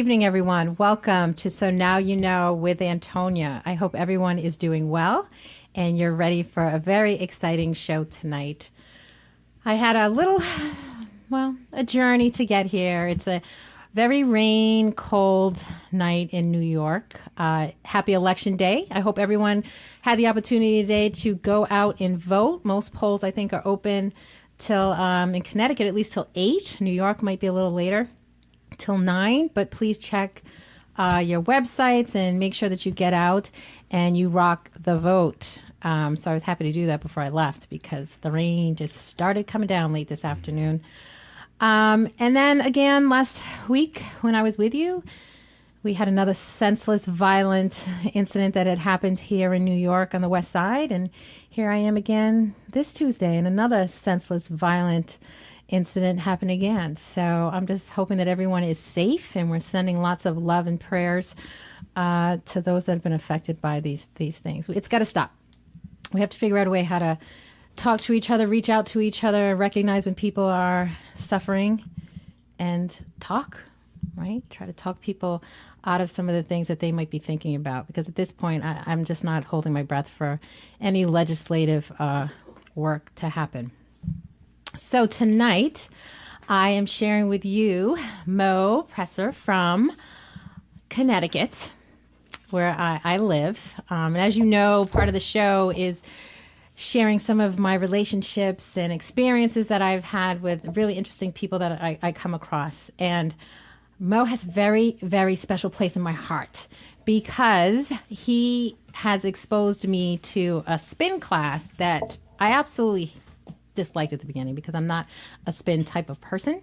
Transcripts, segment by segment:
evening, everyone. Welcome to So Now You Know with Antonia. I hope everyone is doing well and you're ready for a very exciting show tonight. I had a little, a journey to get here. It's a very cold night in New York. Happy Election Day. I hope everyone had the opportunity today to go out and vote. Most polls, I think, are open till, in Connecticut, at least till 8. New York might be a little later, till 9. But please check your websites and make sure that you get out and you rock the vote. So I was happy to do that before I left because the rain just started coming down late this afternoon. And then again, last week when I was with you, we had another senseless, violent incident that had happened here in New York on the West Side. And here I am again this Tuesday, and another senseless, violent incident happened again. So I'm just hoping that everyone is safe, and we're sending lots of love and prayers to those that have been affected by these things. It's got to stop. We have to figure out a way how to talk to each other, reach out to each other, recognize when people are suffering, and talk, right? Try to talk people out of some of the things that they might be thinking about. Because at this point, I'm just not holding my breath for any legislative work to happen. So tonight, I am sharing with you Mo Prester from Connecticut, where I live. And as you know, part of the show is sharing some of my relationships and experiences that I've had with really interesting people that I come across. And Mo has a very, very special place in my heart because he has exposed me to a spin class that I absolutely disliked at the beginning because I'm not a spin type of person.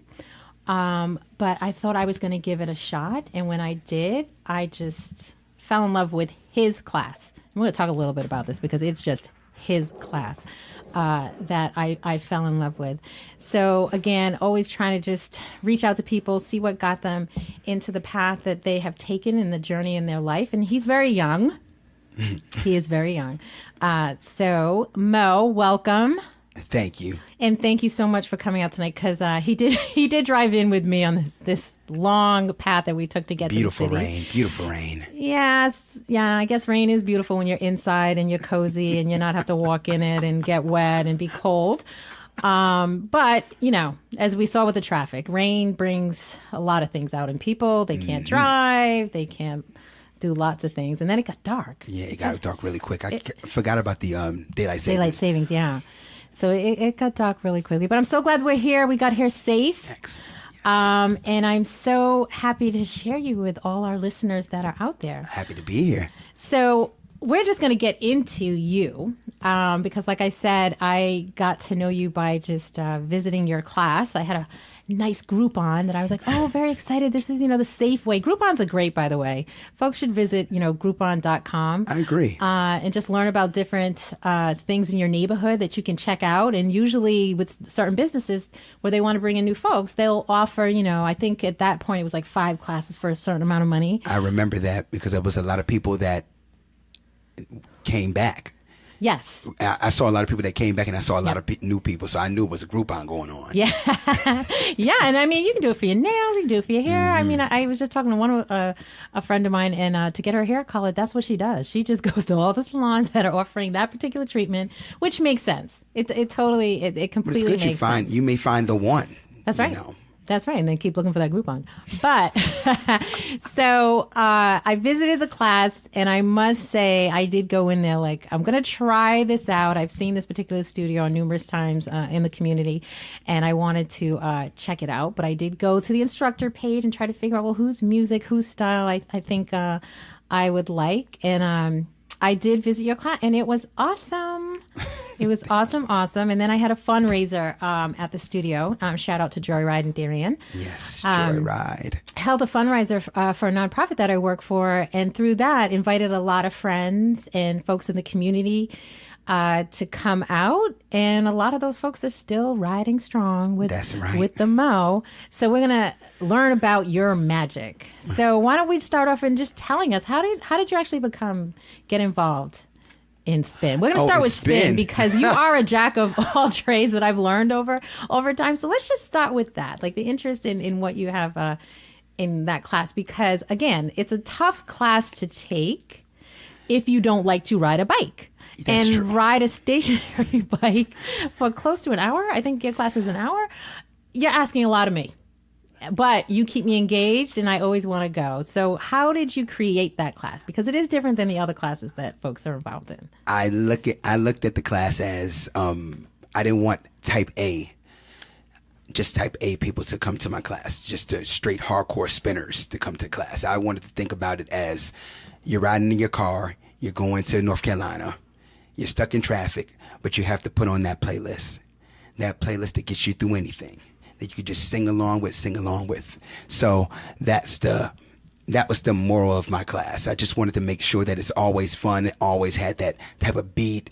But I thought I was going to give it a shot. And when I did, I just fell in love with his class. I'm going to talk a little bit about this because it's just his class that I fell in love with. So again, always trying to just reach out to people, see what got them into the path that they have taken in the journey in their life. And he's very young. He is very young. So Mo, welcome. Thank you. And thank you so much for coming out tonight because he did drive in with me on this long path that we took to get to the city. Beautiful rain. Yes. Yeah, I guess rain is beautiful when you're inside and you're cozy and you not have to walk in it and get wet and be cold. But, you know, as we saw with the traffic, rain brings a lot of things out in people. They can't drive. They can't do lots of things. And then it got dark. Yeah, it got dark really quick. I forgot about the daylight savings. Daylight savings, yeah. So it got dark really quickly. But I'm so glad we're here. We got here safe. Excellent. Yes. And I'm so happy to share you with all our listeners that are out there. Happy to be here. So we're just going to get into you because, like I said, I got to know you by just visiting your class. I had a nice Groupon that I was like, oh, very excited. This is, the safe way. Groupons are great, by the way. Folks should visit, Groupon.com. I agree. And just learn about different things in your neighborhood that you can check out. And usually with certain businesses where they want to bring in new folks, they'll offer, I think at that point it was like 5 classes for a certain amount of money. I remember that because there was a lot of people that came back. Yes. I saw a lot of people that came back, and I saw a lot of new people, so I knew it was a Groupon going on. Yeah. Yeah, and I mean, you can do it for your nails, you can do it for your hair. I mean, I was just talking to a friend of mine, and to get her hair colored, that's what she does. She just goes to all the salons that are offering that particular treatment, which makes sense. It completely makes sense. You may find the one. That's right. That's right. And then keep looking for that Groupon. But so I visited the class, and I must say I did go in there like, I'm going to try this out. I've seen this particular studio numerous times in the community, and I wanted to check it out. But I did go to the instructor page and try to figure out, well, whose music, whose style I think I would like. And I did visit your class, and it was awesome. It was awesome. And then I had a fundraiser at the studio. Shout out to Joyride and Darian. Yes, Joyride. Held a fundraiser for a nonprofit that I work for, and through that invited a lot of friends and folks in the community to come out. And a lot of those folks are still riding strong with the Mo. So we're going to learn about your magic. So why don't we start off in just telling us, how did you actually get involved in spin? We're going to start with spin because you are a jack of all trades that I've learned over time. So let's just start with that, like the interest in what you have in that class because, again, it's a tough class to take if you don't like to ride a bike. That's and true. ride a stationary bike for close to an hour. I think your class is an hour. You're asking a lot of me. But you keep me engaged, and I always want to go. So how did you create that class? Because it is different than the other classes that folks are involved in. I looked at the class as I didn't want type A people to come to my class, just the straight hardcore spinners to come to class. I wanted to think about it as you're riding in your car, you're going to North Carolina, you're stuck in traffic, but you have to put on that playlist that gets you through anything, that you could just sing along with. So that was the moral of my class. I just wanted to make sure that it's always fun. It always had that type of beat.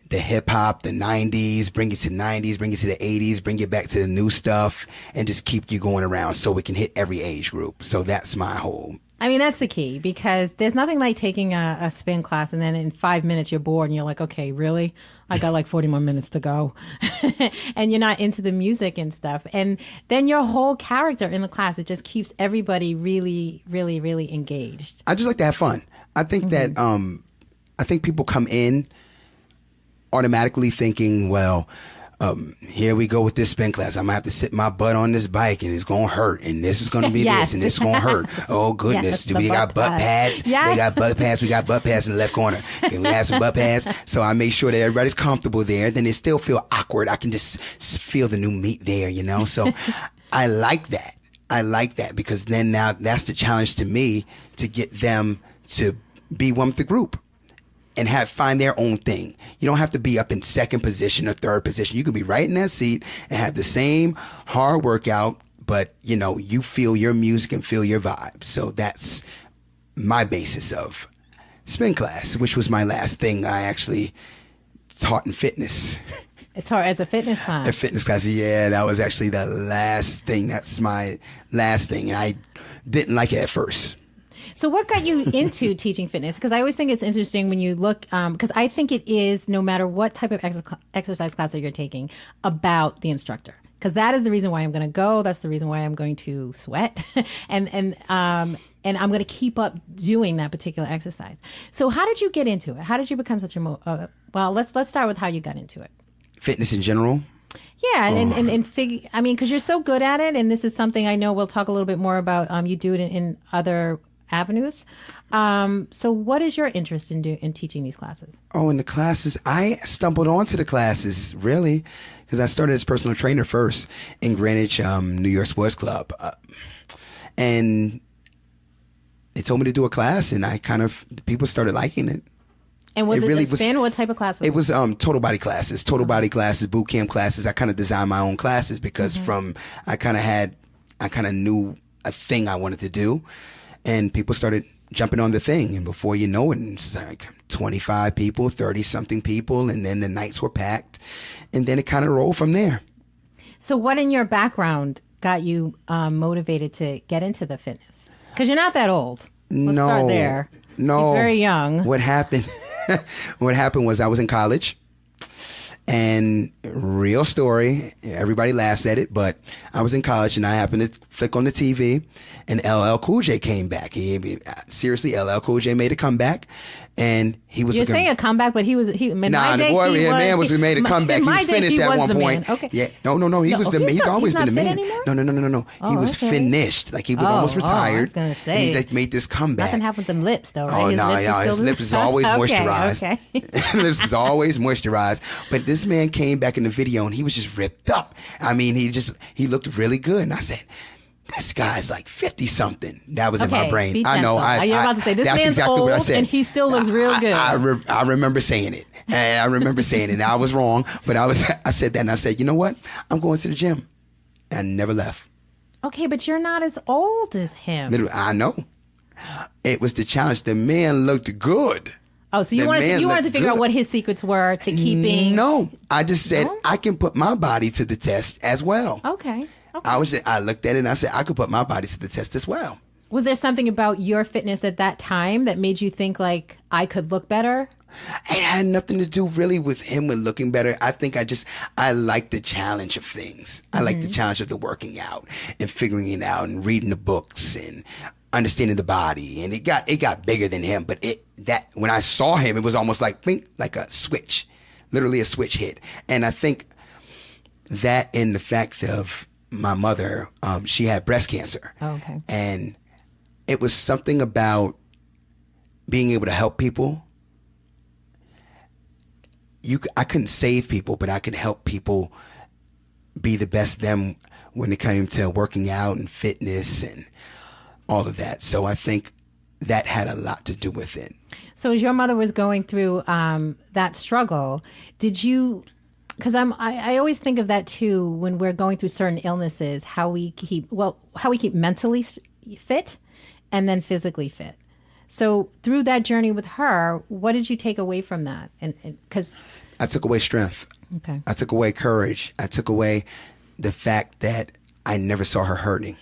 The hip hop, the 90s, bring you to the 90s, bring you to the 80s, bring you back to the new stuff, and just keep you going around so we can hit every age group. So that's my whole. I mean, that's the key, because there's nothing like taking a spin class and then in 5 minutes you're bored and you're like, okay, really? I got like 40 more minutes to go. And you're not into the music and stuff. And then your whole character in the class, it just keeps everybody really, really, really engaged. I just like to have fun. I think that I think people come in automatically thinking, well, here we go with this spin class. I'm gonna have to sit my butt on this bike and it's gonna hurt, and this is gonna be Yes. this and this is gonna hurt. Oh goodness, Yes, do the we got butt butt pads. pads? Yeah. They got butt pads. We got butt pads in the left corner. Can we have some butt pads? So I make sure that everybody's comfortable there. Then it still feel awkward. I can just feel the new meat there, you know. So I like that. I like that because then now that's the challenge to me, to get them to be one with the group and find their own thing. You don't have to be up in second position or third position. You can be right in that seat and have the same hard workout, but you know, you feel your music and feel your vibe. So that's my basis of spin class, which was my last thing I actually taught in fitness. It's hard as a fitness class. A fitness class, yeah, that was actually the last thing. That's my last thing, and I didn't like it at first. So what got you into teaching fitness? Because I always think it's interesting when you look, because I think it is, no matter what type of exercise class that you're taking, about the instructor. Because that is the reason why I'm going to go. That's the reason why I'm going to sweat. and I'm going to keep up doing that particular exercise. So how did you get into it? How did you become such a, well, let's start with how you got into it. Fitness in general? Yeah, and figure. I mean, because you're so good at it, and this is something I know we'll talk a little bit more about. You do it in other avenues. So what is your interest in teaching these classes? Oh, in the classes, I stumbled onto the classes, really, because I started as personal trainer first in Greenwich, New York Sports Club. And they told me to do a class, and people started liking it. And was it really a spin? What type of class was it? It was total body classes, boot camp classes. I kind of designed my own classes because I kind of knew a thing I wanted to do, and people started jumping on the thing. And before you know it, it's like 25 people, 30 something people, and then the nights were packed, and then it kind of rolled from there. So what in your background got you motivated to get into the fitness? Because you're not that old. Let's start there. No, he's very young. What happened? What happened was I was in college, and real story, everybody laughs at it, but I was in college and I happened to flick on the TV and LL Cool J came back. Seriously, LL Cool J made a comeback, and he was. You're saying a comeback, but he was. The man was made a comeback. He was finished at one point. Okay. Yeah, no. He was the man. He's always been the man. No. He was finished. Like he was almost retired. I was gonna say. And he like made this comeback. Nothing happened with them lips, though, right? Oh no, his lips is always moisturized. Okay. Lips is always moisturized. But this man came back in the video and he was just ripped up. I mean, he looked really good, and I said, this guy's like 50 something. That was in my brain. I know. You're about to say this man's exactly old, what I said. and he still looks real good. I remember saying it. And I remember saying it. And I was wrong, but I said that, and I said, you know what? I'm going to the gym. And I never left. Okay, but you're not as old as him. I know. It was the challenge. The man looked good. Oh, so you wanted to figure out what his secrets were to keeping. No, I just said I can put my body to the test as well. Okay. I looked at it and I said I could put my body to the test as well. Was there something about your fitness at that time that made you think like I could look better? It had nothing to do really with him with looking better. I think I like the challenge of things. I like the challenge of the working out and figuring it out and reading the books and understanding the body. And it got bigger than him. But when I saw him, it was almost like a switch, literally a switch hit. And I think that and the fact of my mother, she had breast cancer. Oh, okay. And it was something about being able to help people. I couldn't save people, but I could help people be the best them when it came to working out and fitness and all of that. So I think that had a lot to do with it. So as your mother was going through that struggle, did you, because I always think of that too when we're going through certain illnesses, how we keep mentally fit and then physically fit. So through that journey with her, what did you take away from that? And because I took away strength. Okay. I took away courage. I took away the fact that I never saw her hurting.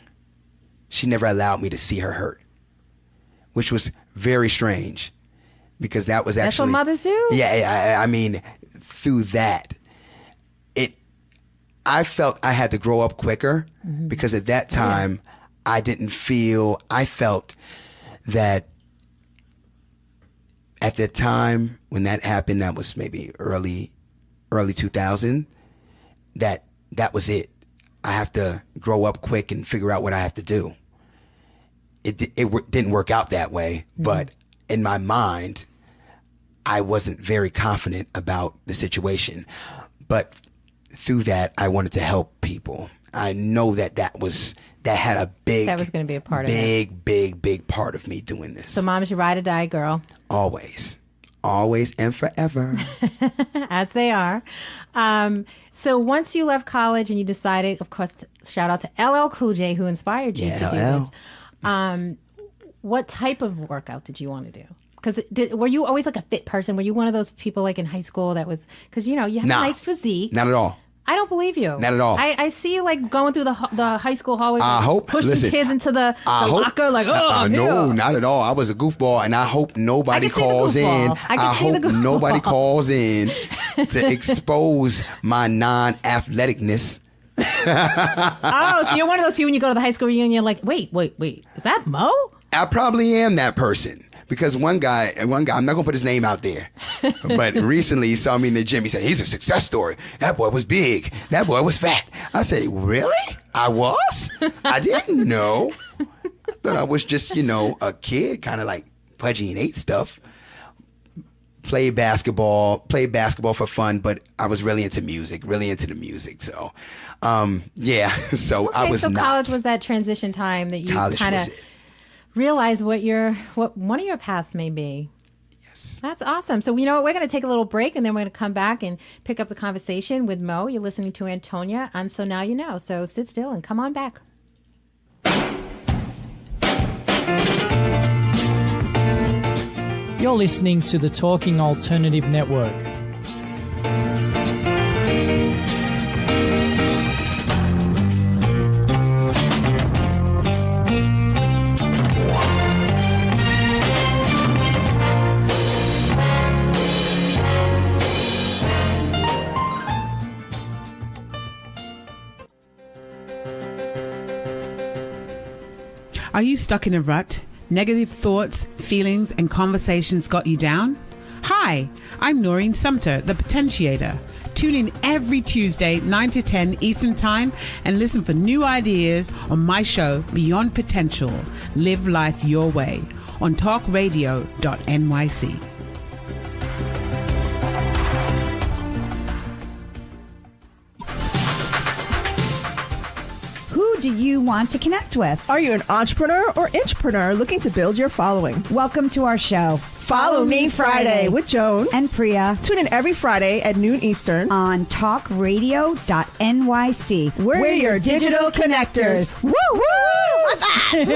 She never allowed me to see her hurt, which was very strange because that was actually... That's what mothers do? Yeah, I mean, through that, I felt I had to grow up quicker because at that time, I felt that at the time when that happened, that was maybe early 2000, that was it. I have to grow up quick and figure out what I have to do. It didn't work out that way, but in my mind, I wasn't very confident about the situation. But through that, I wanted to help people. I know that had a big... That was going to be a part of it. Big part of me doing this. So mom's your ride or die girl. Always and forever. As they are. So once you left college and you decided, of course, shout out to LL Cool J who inspired you to do this. What type of workout did you want to do? Because were you always like a fit person? Were you one of those people like in high school that was... Because, you have a nice physique. Not at all. I don't believe you. Not at all. I see you like going through the high school hallway, pushing kids into the locker, like, no, not at all. I was a goofball, and I hope nobody calls in. I hope nobody calls in to expose my non-athleticness. Oh, so you're one of those people when you go to the high school reunion, you're like, wait, is that Mo? I probably am that person. Because one guy, I'm not going to put his name out there, but recently he saw me in the gym. He said, he's a success story. That boy was big. That boy was fat. I said, really? I was? I didn't know. I thought I was just, a kid, kind of like pudgy and ate stuff. Played basketball for fun, but I was really into music, the music. So, yeah. So okay, I was not. So college was that transition time that you kind of realize what one of your paths may be. Yes. That's awesome. So, we're going to take a little break and then we're going to come back and pick up the conversation with Mo. You're listening to Antonia on So Now You Know. So sit still and come on back. You're listening to the Talking Alternative Network. Are you stuck in a rut? Negative thoughts, feelings, and conversations got you down? Hi, I'm Noreen Sumter, the Potentiator. Tune in every Tuesday, 9 to 10 Eastern Time, and listen for new ideas on my show, Beyond Potential. Live life your way on talkradio.nyc. Who do you want to connect with? Are you an entrepreneur or intrapreneur looking to build your following? Welcome to our show. Follow Me Friday with Joan and Priya. Tune in every Friday at noon Eastern on talkradio.nyc. We're your digital connectors. Woo woo! What's that?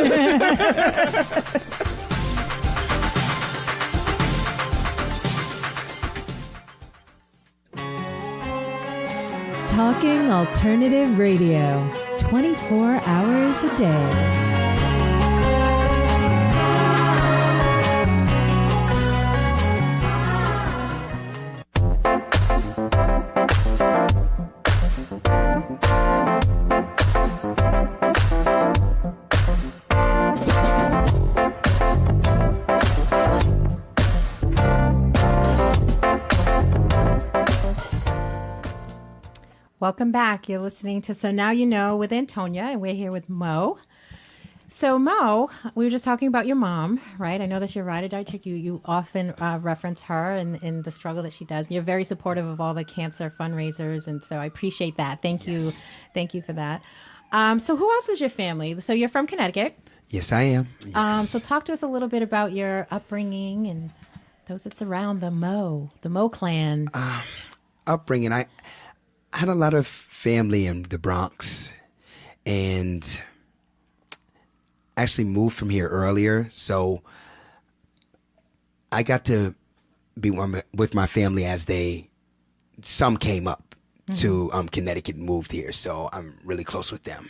Talking Alternative Radio, 24 hours a day. Welcome back. You're listening to So Now You Know with Antonia, and we're here with Mo. So, Mo, we were just talking about your mom, right? I know that you're a ride or die chick. You often reference her and the struggle that she does. You're very supportive of all the cancer fundraisers, and so I appreciate that. Thank you. Thank you for that. So who else is your family? So you're from Connecticut. Yes, I am. Yes. So talk to us a little bit about your upbringing and those that surround the Mo clan. Upbringing, I had a lot of family in the Bronx, and actually moved from here earlier, so I got to be with my family as some came up to Connecticut and moved here, so I'm really close with them.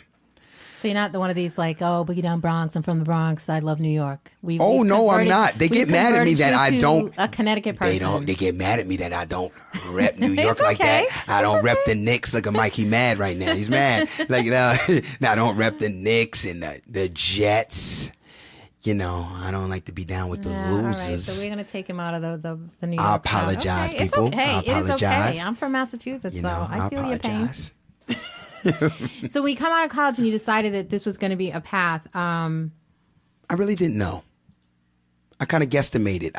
So you're not the one of these like, oh, Boogie Down Bronx, I'm from the Bronx, I love New York. No, I'm not. They get mad at me that I don't. A Connecticut person. They get mad at me that I don't rep New York like okay. that. I don't rep the Knicks. Look at Mike, he mad right now. He's mad. Like I don't rep the Knicks and the Jets. You know, I don't like to be down with the losers. All right, so we're gonna take him out of the New York. I apologize, okay. people. Hey, I apologize. it is okay. I'm from Massachusetts, so I feel your pain. So when you come out of college and you decided that this was going to be a path, I really didn't know. I kind of guesstimated.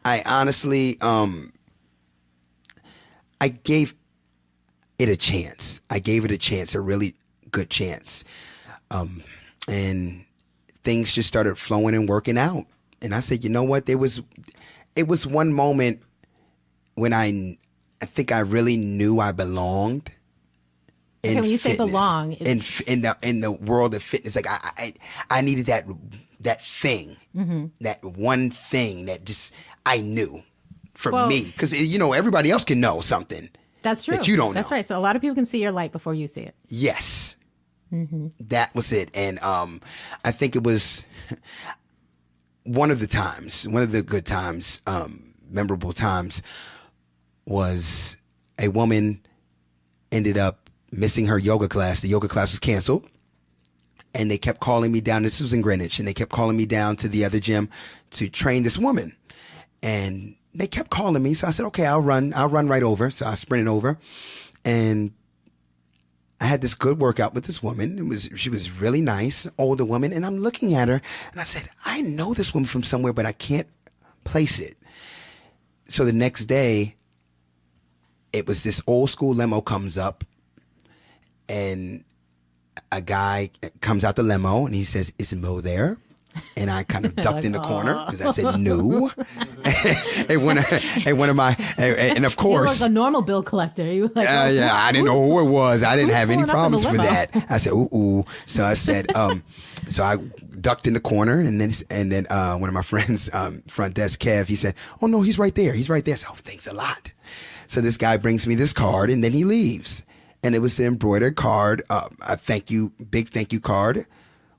I honestly, I gave it a chance. I gave it a chance, a really good chance. And things just started flowing and working out. And I said, you know what? It was one moment when I think I really knew I belonged. Okay, when you say fitness, belong, in the world of fitness, like I needed that thing, that one thing that just I knew for me, because everybody else can know something. That's true. That you don't know. That's right. So a lot of people can see your light before you see it. Yes, that was it, and I think it was one of the good times, memorable times, was a woman ended up missing her yoga class. The yoga class was canceled, and they kept calling me down. This was in Greenwich, and they kept calling me down to the other gym to train this woman. And they kept calling me, so I said, okay, I'll run right over. So I sprinted over, and I had this good workout with this woman. She was really nice, older woman, and I'm looking at her, and I said, I know this woman from somewhere, but I can't place it. So the next day, it was this old school limo comes up, and a guy comes out the limo and he says, "Is Mo there?" And I kind of ducked in the corner because I said no. and one of my, and of course, You're like a normal bill collector. You like, yeah, I didn't know who it was. I didn't have any problems for that. I said, ooh. So I said, so I ducked in the corner, and then one of my friends, front desk Kev, he said, "Oh no, he's right there. He's right there." I said, "Oh, thanks a lot." So this guy brings me this card, and then he leaves. And it was an embroidered card, a big thank you card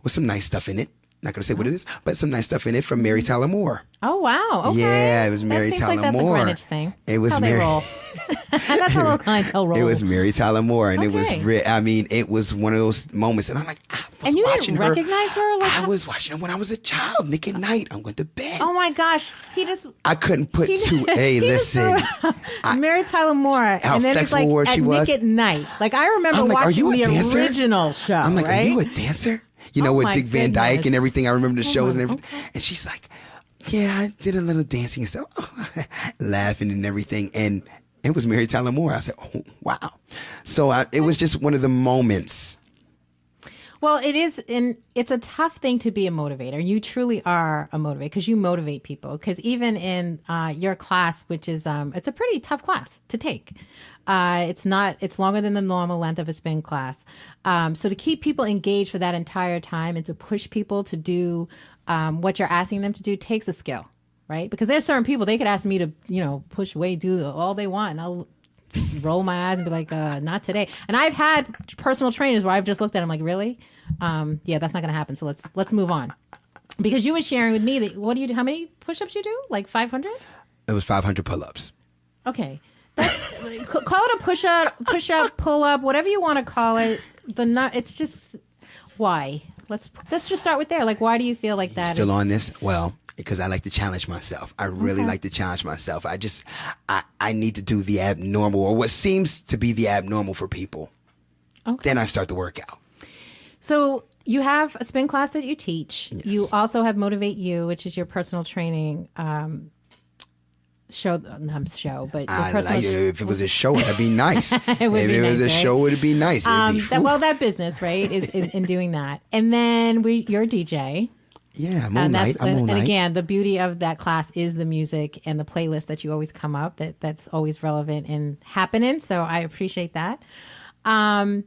with some nice stuff in it. Not going to say what it is, but some nice stuff in it from Mary Tyler Moore. Oh, wow. Okay. Yeah, it was Mary Tyler like that's Moore. A Greenwich thing. It was how Mary. They roll. That's how little clientele roll. It was Mary Tyler Moore, and Okay. it was it was one of those moments, and I'm like, and you didn't recognize her? Like, I was watching her when I was a child, Nick at Night. I went to bed. Oh my gosh, I couldn't put two. Hey, listen, Mary Tyler Moore, how and then it's like flexible at she was. Nick at Night. Like I remember I'm like, watching are you a the dancer? original show. I'm like, right? are you a dancer? You know, Oh with my Dick Van Dyke goodness. and everything. I remember the shows and everything. Okay. And she's like, yeah, I did a little dancing and stuff, laughing and everything. And it was Mary Tyler Moore. I said, oh, wow. So it was just one of the moments. Well, it is, and it's a tough thing to be a motivator. You truly are a motivator because you motivate people. Because even in your class, which is it's a pretty tough class to take. It's longer than the normal length of a spin class. So to keep people engaged for that entire time and to push people to do what you're asking them to do takes a skill, right? Because there's certain people, they could ask me to, push weight, do all they want, and I'll roll my eyes and be like, not today. And I've had personal trainers where I've just looked at them like, really? Yeah, that's not going to happen. So let's move on. Because you were sharing with me that, how many push-ups you do? Like 500? It was 500 pull-ups. Okay. Call it a push-up, pull-up, whatever you want to call it. It's just, why? Let's just start with there. Like, why do you feel like that? Still on this? Well, because I like to challenge myself. I really like to challenge myself. I need to do the abnormal, or what seems to be the abnormal for people. Okay. Then I start the workout. So you have a spin class that you teach. Yes. You also have MoTivateU, which is your personal training show, but your I personal like it. If it was a show, that'd be nice. It would if be it was nice, a right? show, it'd be nice. It'd be, that business, right, is in doing that. And then you're a DJ. yeah, I'm all And night. I'm all and night. again, the beauty of that class is the music and the playlist that you always come up. That's always relevant and happening. So I appreciate that. And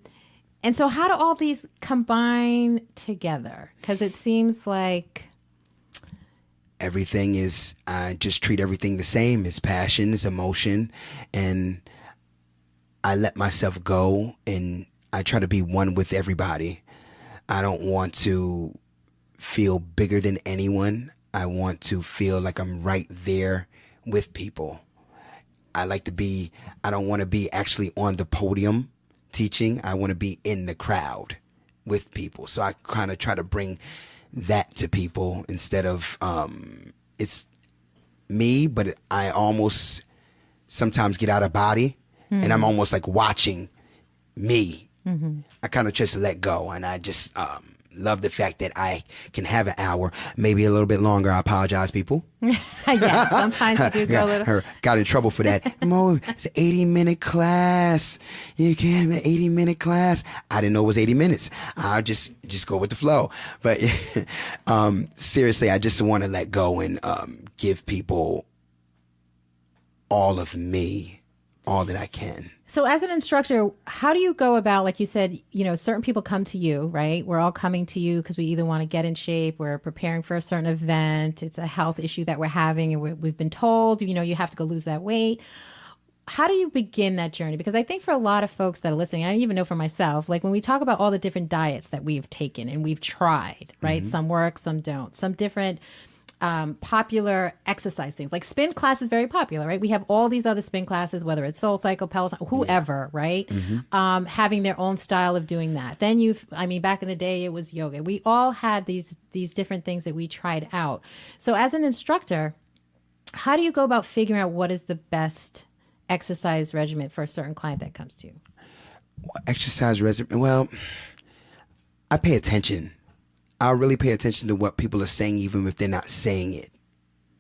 so how do all these combine together? Because it seems like Everything is, I just treat everything the same. It's passion, it's emotion, and I let myself go, and I try to be one with everybody. I don't want to feel bigger than anyone. I want to feel like I'm right there with people. I don't want to be actually on the podium teaching. I want to be in the crowd with people. So I kind of try to bring that to people instead of it's me, but I almost sometimes get out of body and I'm almost like watching me. I kind of just let go, and I just love the fact that I can have an hour, maybe a little bit longer. I apologize, people. yes, sometimes you do go a little. Got in trouble for that. Mo, it's an 80-minute class. You can't have an 80-minute class. I didn't know it was 80 minutes. I'll just go with the flow. But seriously, I just want to let go and give people all of me, all that I can. So as an instructor, how do you go about, like you said, certain people come to you, right? We're all coming to you because we either want to get in shape, we're preparing for a certain event, it's a health issue that we're having, and we've been told, you have to go lose that weight. How do you begin that journey? Because I think for a lot of folks that are listening, I even know for myself, like when we talk about all the different diets that we've taken and we've tried, right? Some work, some don't, some different popular exercise things, like spin class is very popular, right? We have all these other spin classes, whether it's Soul Cycle, Peloton, whoever, right? Having their own style of doing that. Then back in the day, it was yoga. We all had these different things that we tried out. So as an instructor, how do you go about figuring out what is the best exercise regimen for a certain client that comes to you? Exercise regimen. Well, I pay attention. I really pay attention to what people are saying, even if they're not saying it.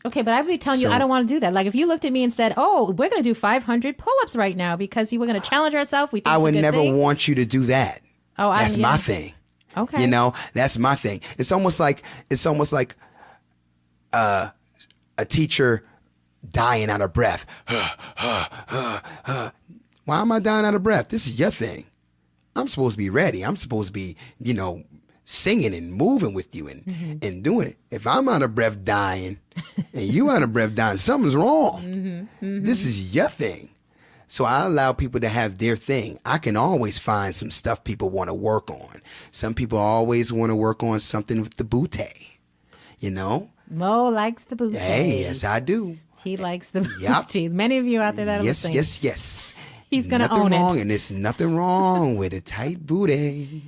Okay, but I would be telling you, I don't want to do that. Like if you looked at me and said, "Oh, we're going to do 500 pull-ups right now because we're going to challenge ourselves." I would never want you to do that. Oh, that's my thing. Okay, that's my thing. It's almost like a teacher dying out of breath. Why am I dying out of breath? This is your thing. I'm supposed to be ready. I'm supposed to be, singing and moving with you and doing it. If I'm out of breath dying and you out of breath dying, something's wrong. This is your thing. So I allow people to have their thing. I can always find some stuff people want to work on. Some people always want to work on something with the booty, Mo likes the booty. Hey, yes, I do. He likes the booty. Many of you out there that are listening. Yes. He's going to own wrong, it. And there's nothing wrong with a tight booty.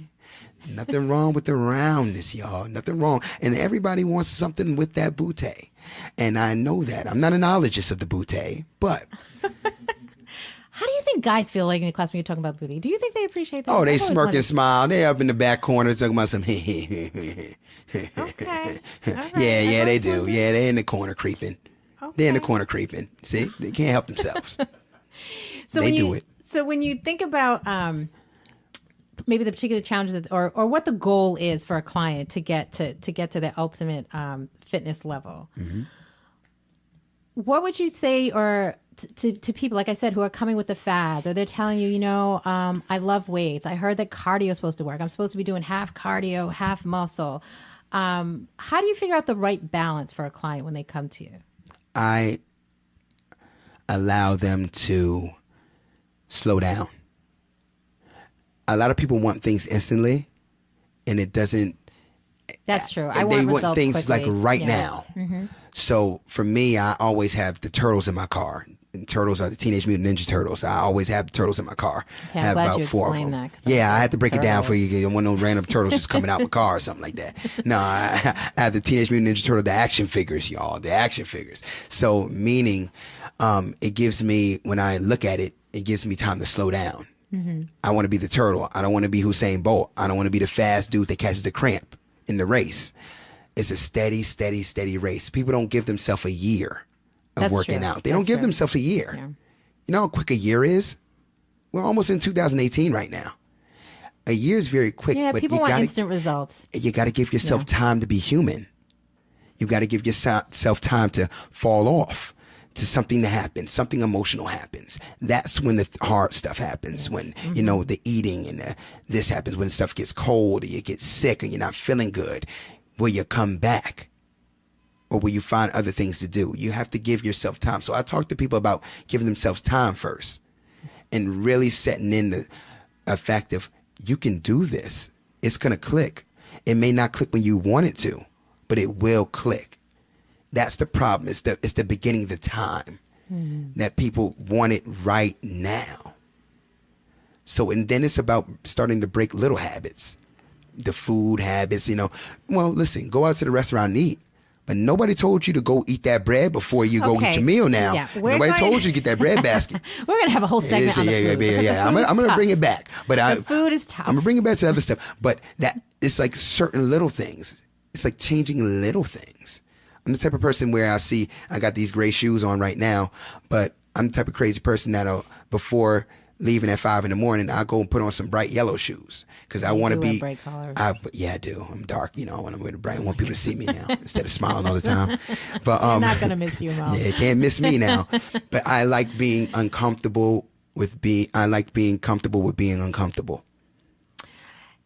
Nothing wrong with the roundness, y'all. Nothing wrong. And everybody wants something with that booty. And I know that. I'm not an ologist of the booty, but... How do you think guys feel like in the class when you're talking about booty? Do you think they appreciate that? Oh, they smirk and smile. They up in the back corner talking about some... Okay. Yeah, they do. Yeah, they're in the corner creeping. Okay. They're in the corner creeping. See? They can't help themselves. So they do it. So when you think about... maybe the particular challenges or what the goal is for a client to get to the ultimate fitness level. What would you say or to people, like I said, who are coming with the fads, or they're telling you, I love weights. I heard that cardio is supposed to work. I'm supposed to be doing half cardio, half muscle. How do you figure out the right balance for a client when they come to you? I allow them to slow down. A lot of people want things instantly, and it doesn't. That's true. They want things quickly. like right now. So for me, I always have the turtles in my car. And turtles are the Teenage Mutant Ninja Turtles. I always have turtles in my car. Okay, I I'm have glad about you 4 of explained them. that, 'cause Yeah, I had to break it down turtles. for you. You don't want no random turtles just coming out my car or something like that. No, I have the Teenage Mutant Ninja Turtle, the action figures, y'all, the action figures. So meaning, it gives me, when I look at it, it gives me time to slow down. I want to be the turtle. I don't want to be Usain Bolt. I don't want to be the fast dude that catches the cramp in the race. It's a steady race. People don't give themselves a year of That's working true. out. They don't That's give true. themselves a year. Yeah. You know how quick a year is? We're almost in 2018 right now. A year is very quick, Yeah, but people you want gotta, instant results. you got to give yourself time to be human. You got to give yourself time to fall off, to something to happen, something emotional happens. That's when the hard stuff happens, when, you know, the eating and this happens, when stuff gets cold or you get sick and you're not feeling good. Will you come back? Or will you find other things to do? You have to give yourself time. So I talk to people about giving themselves time first and really setting in the fact of you can do this. It's going to click. It may not click when you want it to, but it will click. That's the problem. It's the beginning of the time that people want it right now. So, and then it's about starting to break little habits, the food habits, you know. Well, listen, go out to the restaurant and eat. But nobody told you to go eat that bread before you go Okay. get your meal now. Yeah, we're Nobody going- told you to get that bread basket. We're going to have a whole segment on the food. Yeah. I'm going to bring it back. But The food is tough. I'm going to bring it back to other stuff. But that it's like certain little things. It's like changing little things. I'm the type of person where I got these gray shoes on right now, but I'm the type of crazy person that'll, before leaving at 5 a.m, I'll go and put on some bright yellow shoes because I You want to do wear be. bright colors. Yeah, I do. I'm dark, you know. When I'm wearing bright, I want people to see me now instead of smiling all the time. But I'm not going to miss you, Mo. yeah, you can't miss me now. But I like being uncomfortable with being. I like being comfortable with being uncomfortable.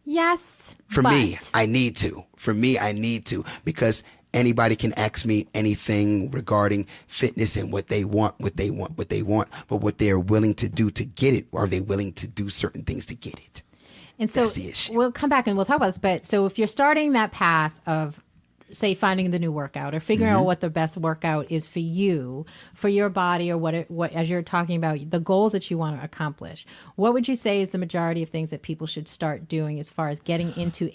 Yes. For but me, I need to. For me, I need to because anybody can ask me anything regarding fitness and what they want. But what they're willing to do to get it, are they willing to do certain things to get it? And so That's the issue. we'll come back and we'll talk about this. But so if you're starting that path of, say, finding the new workout or figuring out what the best workout is for you, for your body, or what as you're talking about the goals that you want to accomplish, what would you say is the majority of things that people should start doing as far as getting into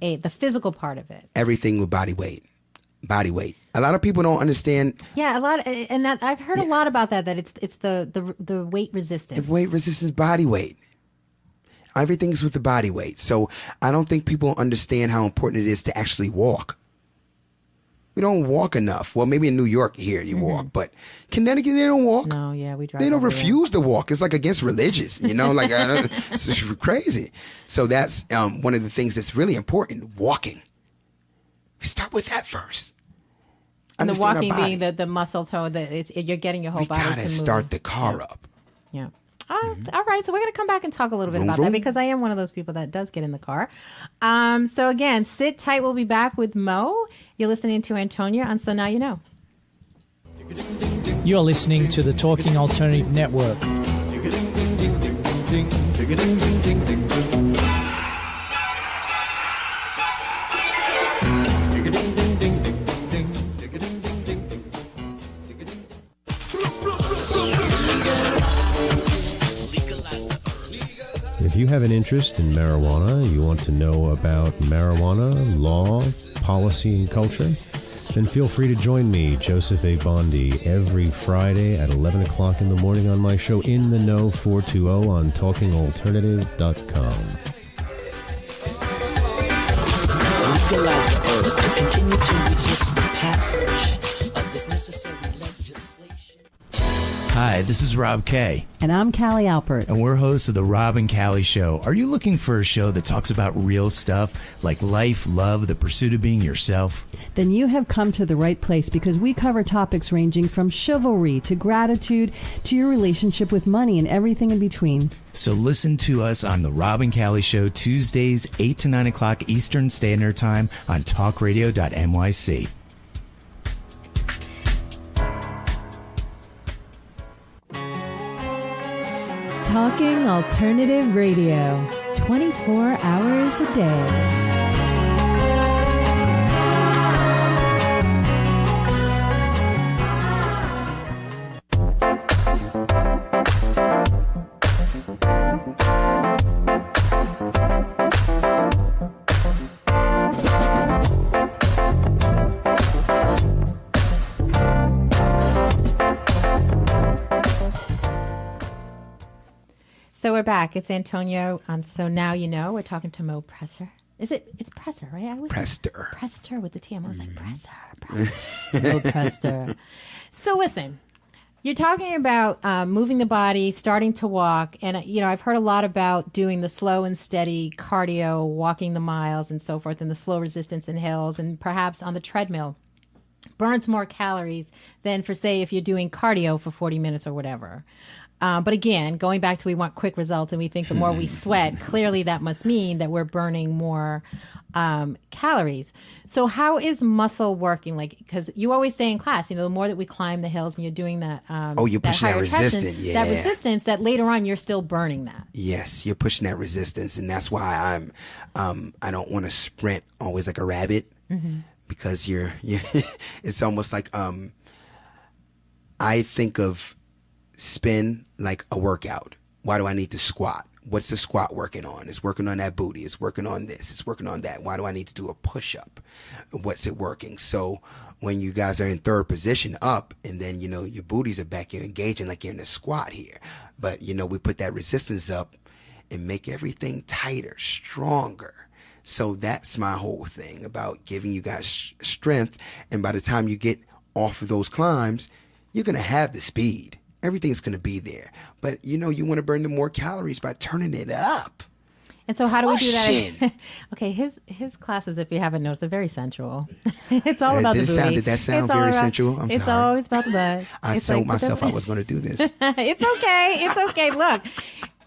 the physical part of it? Everything with body weight. Body weight. A lot of people don't understand. Yeah, a lot, and that I've heard a lot about that. That it's the weight resistance. Weight resistance, body weight. Everything's with the body weight. So I don't think people understand how important it is to actually walk. We don't walk enough. Well, maybe in New York here you walk, but Connecticut they don't walk. No, yeah, we drive. They don't everywhere. refuse to walk. It's like against religious, you know, like it's just crazy. So that's one of the things that's really important. Walking. We start with that first. And the Understand our walking body. being the muscle tone that you're getting your whole We body to gotta move. start the car up. Yeah. All right. So we're going to come back and talk a little bit Vroom, about vroom. that because I am one of those people that does get in the car. So again, sit tight. We'll be back with Mo. You're listening to Antonia on So Now You Know. You're listening to the Talking Alternative Network. If you have an interest in marijuana, you want to know about marijuana, law, policy, and culture, then feel free to join me, Joseph A. Bondi, every Friday at 11 o'clock in the morning on my show In the Know 420 on TalkingAlternative.com. Legalize the herb to continue to resist the passage of this necessary legislation. Hi, this is Rob Kay, And I'm Callie Alpert. and we're hosts of The Rob and Callie Show. Are you looking for a show that talks about real stuff like life, love, the pursuit of being yourself? Then you have come to the right place because we cover topics ranging from chivalry to gratitude to your relationship with money and everything in between. So listen to us on The Rob and Callie Show, Tuesdays, 8 to 9 o'clock Eastern Standard Time on talkradio.nyc. Talking Alternative Radio, 24 hours a day. So we're back. It's Antonio on So Now You Know. We're talking to Mo Prester. It's Prester, right? I always Prester. Prester with the T. I was like, Prester. Mo Prester. So listen, you're talking about moving the body, starting to walk. And, I've heard a lot about doing the slow and steady cardio, walking the miles and so forth, and the slow resistance in hills, and perhaps on the treadmill burns more calories than for, say, if you're doing cardio for 40 minutes or whatever. But again, going back to we want quick results, and we think the more we sweat, clearly that must mean that we're burning more calories. So how is muscle working? Because you always say in class, the more that we climb the hills and you're doing that. You're pushing that resistance. Yeah. That resistance, that later on you're still burning that. Yes, you're pushing that resistance, and that's why I don't want to sprint always like a rabbit, because you're it's almost like I think of spin like a workout. Why do I need to squat? What's the squat working on? It's working on that booty. It's working on this. It's working on that. Why do I need to do a push-up? What's it working? So when you guys are in third position up, and then, your booties are back, you're engaging like you're in a squat here. But, we put that resistance up and make everything tighter, stronger. So that's my whole thing about giving you guys strength. And by the time you get off of those climbs, you're going to have the speed. Everything's going to be there. But, you want to burn the more calories by turning it up. And so how do we do that? Okay, his classes, if you haven't noticed, are very sensual. It's all about the booty. Did that sound very sensual? I'm sorry. It's always about the butt. I told myself I was going to do this. It's okay. It's okay. Look,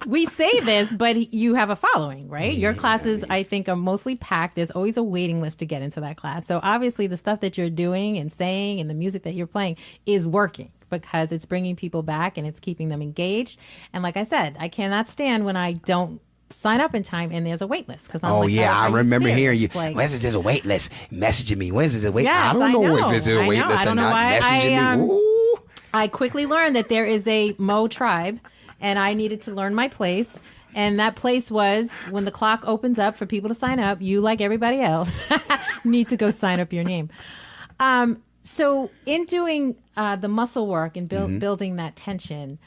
we say this, but you have a following, right? Your classes, I think, are mostly packed. There's always a waiting list to get into that class. So obviously the stuff that you're doing and saying and the music that you're playing is working, because it's bringing people back and it's keeping them engaged. And like I said, I cannot stand when I don't sign up in time and there's a wait list. I remember hearing you. Where's there a wait list? Messaging me. Where's there a wait list? I don't know if there's a wait list or not. Messaging me. Ooh. I quickly learned that there is a Mo tribe, and I needed to learn my place. And that place was when the clock opens up for people to sign up, you, like everybody else, need to go sign up your name. So in doing the muscle work and building that tension,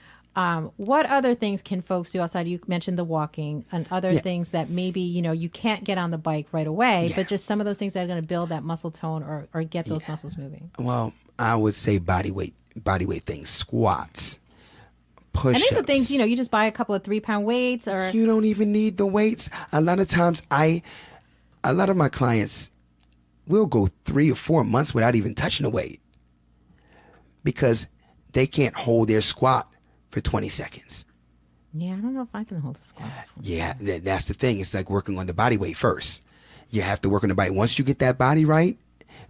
what other things can folks do outside? You mentioned the walking and other things that maybe, you can't get on the bike right away, but just some of those things that are going to build that muscle tone or get those muscles moving. Well, I would say body weight things, squats, push-ups. And these are things, you just buy a couple of 3-pound weights, or you don't even need the weights. A lot of times a lot of my clients will go 3 or 4 months without even touching the weight, because they can't hold their squat for 20 seconds. Yeah, I don't know if I can hold a squat. Yeah, that's the thing. It's like working on the body weight first. You have to work on the body. Once you get that body right,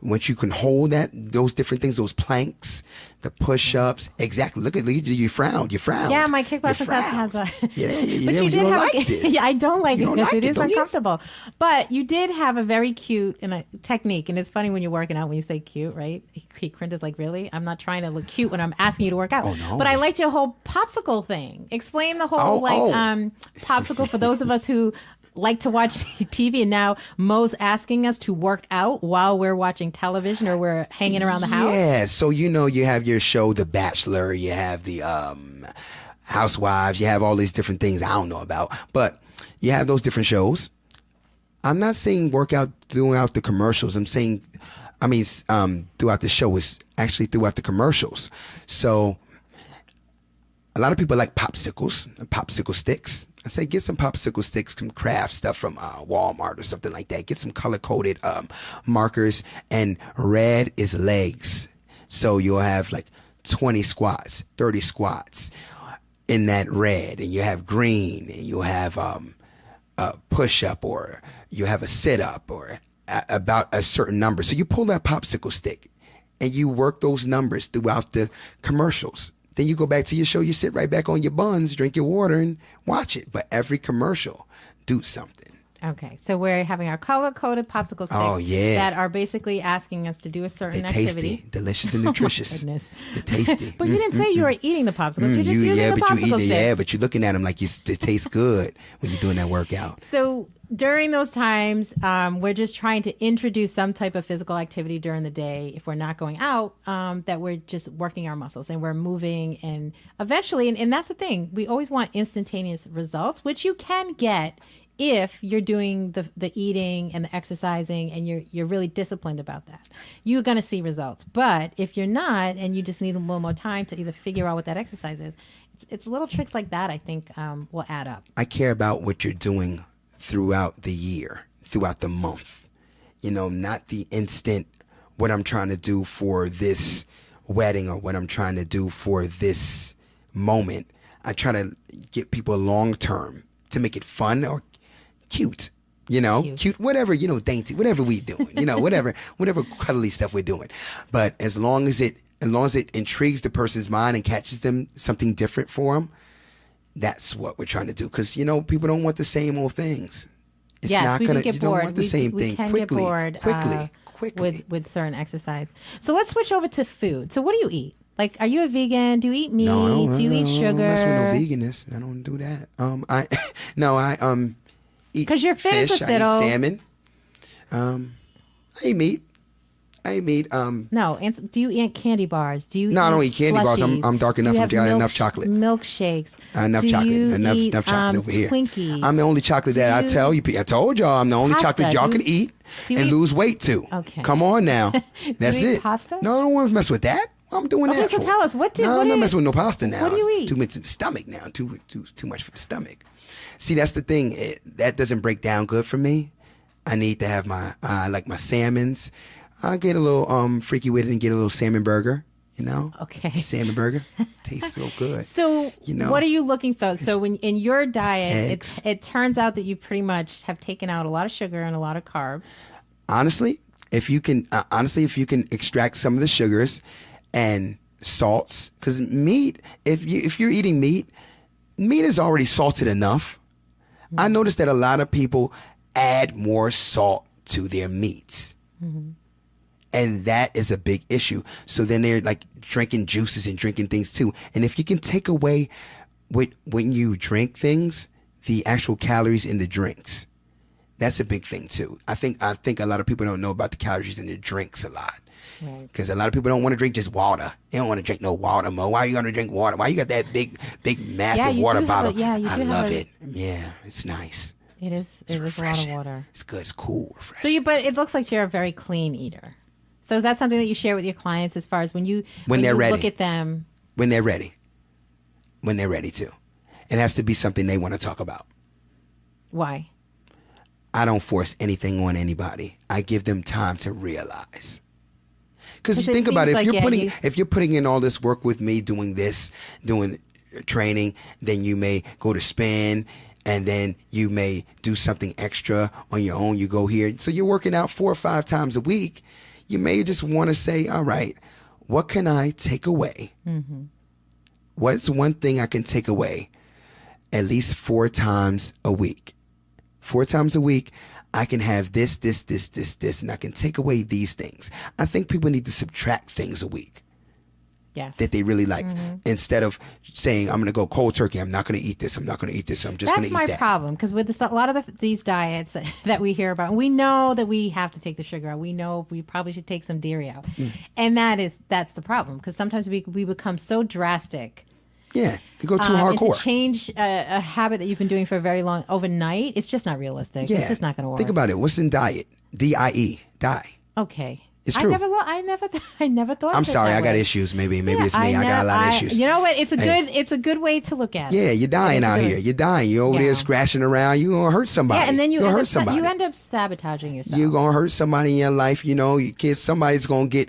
once you can hold those different things, those planks, the push-ups, exactly. Look at you frowned. Yeah, my kickboxing class has a. Yeah, but you don't like this. Yeah, I don't like it because like it is don't you? uncomfortable. But you did have a very cute technique, and it's funny when you're working out when you say cute, right? Quinta's like, really? I'm not trying to look cute when I'm asking you to work out. Oh, no. But I liked your whole popsicle thing. Explain the whole popsicle for those of us who like to watch TV, and now Mo's asking us to work out while we're watching television or we're hanging around the house. Yeah, so you have your show, The Bachelor, you have the Housewives, you have all these different things I don't know about, but you have those different shows. I'm not saying work out throughout the commercials. I'm saying, throughout the show is actually throughout the commercials. So a lot of people like popsicles and popsicle sticks. I say get some popsicle sticks, some craft stuff from Walmart or something like that. Get some color-coded markers, and red is legs. So you'll have like 20 squats, 30 squats in that red, and you have green, and you'll have a push-up, or you have a sit-up, or about a certain number. So you pull that popsicle stick, and you work those numbers throughout the commercials. Then you go back to your show, you sit right back on your buns, drink your water, and watch it. But every commercial, do something. Okay, so we're having our color-coded popsicle sticks that are basically asking us to do a certain activity. Tasty, delicious, and nutritious. Goodness. They're tasty. But you didn't say you were eating the popsicles. You're just using the popsicle sticks. Yeah, but you're looking at them like it tastes good when you're doing that workout. So during those times, we're just trying to introduce some type of physical activity during the day. If we're not going out, that we're just working our muscles and we're moving. And eventually, and that's the thing, we always want instantaneous results, which you can get if you're doing the eating and the exercising and you're really disciplined about that. You're going to see results. But if you're not and you just need a little more time to either figure out what that exercise is, it's little tricks like that I think will add up. I care about what you're doing throughout the year, throughout the month. You know, not the instant what I'm trying to do for this wedding or what I'm trying to do for this moment. I try to get people long term to make it fun or cute, you know, cute, whatever, you know, dainty, whatever we doing, you know, whatever cuddly stuff we're doing. But as long as it intrigues the person's mind and catches them something different for them, that's what we're trying to do. Because, you know, people don't want the same old things. It's not we gonna, do get you bored. don't want the same thing we can quickly, get bored, quickly. With certain exercise. So let's switch over to food. So what do you eat? Like, are you a vegan? Do you eat meat? Do you eat sugar? I don't mess with no veganness. I don't do that. I eat 'cause you're fit as fish. a fiddle. I eat salmon. I eat meat. No, do you eat candy bars? Do you? No, I don't eat candy bars. slushies? I'm dark enough. Do you I'm have enough chocolate. Milkshakes. Enough Do chocolate. you Enough eat, chocolate over here. Twinkies. I'm the only chocolate that I tell you. I told y'all I'm the only Pasta. chocolate y'all can eat do you and eat- lose weight too. Okay. Come on now. That's you eat it. pasta? No, I don't want to mess with that. I'm doing Okay, that so for. tell us, what No, what I'm not is- messing with no pasta now. What do you It's eat? Too much to the stomach now. Too much for the stomach. See, that's the thing. That doesn't break down good for me. I need to have my like my salmons. I get a little freaky with it and get a little salmon burger. You know, Okay. salmon burger tastes so good. So, you know, what are you looking for? So, when in your diet, Eggs. it turns out that you pretty much have taken out a lot of sugar and a lot of carbs. honestly, if you can extract some of the sugars and salts, because meat, if you're eating meat is already salted enough. Mm-hmm. I noticed that a lot of people add more salt to their meats. Mm-hmm. And that is a big issue. So then they're like drinking juices and drinking things too. And if you can take away when you drink things, the actual calories in the drinks, that's a big thing too. I think a lot of people don't know about the calories in the drinks a lot. Because a lot of people don't want to drink just water. They don't want to drink no water, Mo. Why are you going to drink water? Why you got that big, massive water bottle? You I do love have it. Yeah, it's nice. It is. It's It is a lot of refreshing. water. It's good. It's cool. Refreshing. So but it looks like you're a very clean eater. So is that something that you share with your clients as far as when you they're ready. look at them? When they're ready to. It has to be something they want to talk about. Why? I don't force anything on anybody. I give them time to realize. Because you it think about it, seems like, if you're putting in all this work with me, doing training, then you may go to spin, and then you may do something extra on your own. You go here, so you're working out 4 or 5 times a week. You may just want to say, all right, what can I take away? Mm-hmm. What's one thing I can take away at least 4 times a week? 4 times a week, I can have this, and I can take away these things. I think people need to subtract things a week. Yes. That they really like. Mm-hmm. Instead of saying, I'm going to go cold turkey. I'm not going to eat this. I'm not going to eat this. I'm just going to eat that. That's my problem. Because with a lot of these diets that we hear about, we know that we have to take the sugar out. We know we probably should take some dairy out. Mm. And that's the problem. Because sometimes we become so drastic. Yeah, you go too hardcore. And to change a habit that you've been doing for a very long, overnight, it's just not realistic. Yeah. It's just not going to work. Think about it. What's in diet? D-I-E. Die. Okay. It's true. I never thought. I'm sorry. I got issues. Maybe it's me. I got a lot of issues. You know what? It's a good way to look at it. Yeah, you're dying out here. You're dying. You're over there scratching around. You're gonna hurt somebody. Yeah, and then you end up sabotaging yourself. You're gonna hurt somebody in your life. You know, your kids. Somebody's gonna get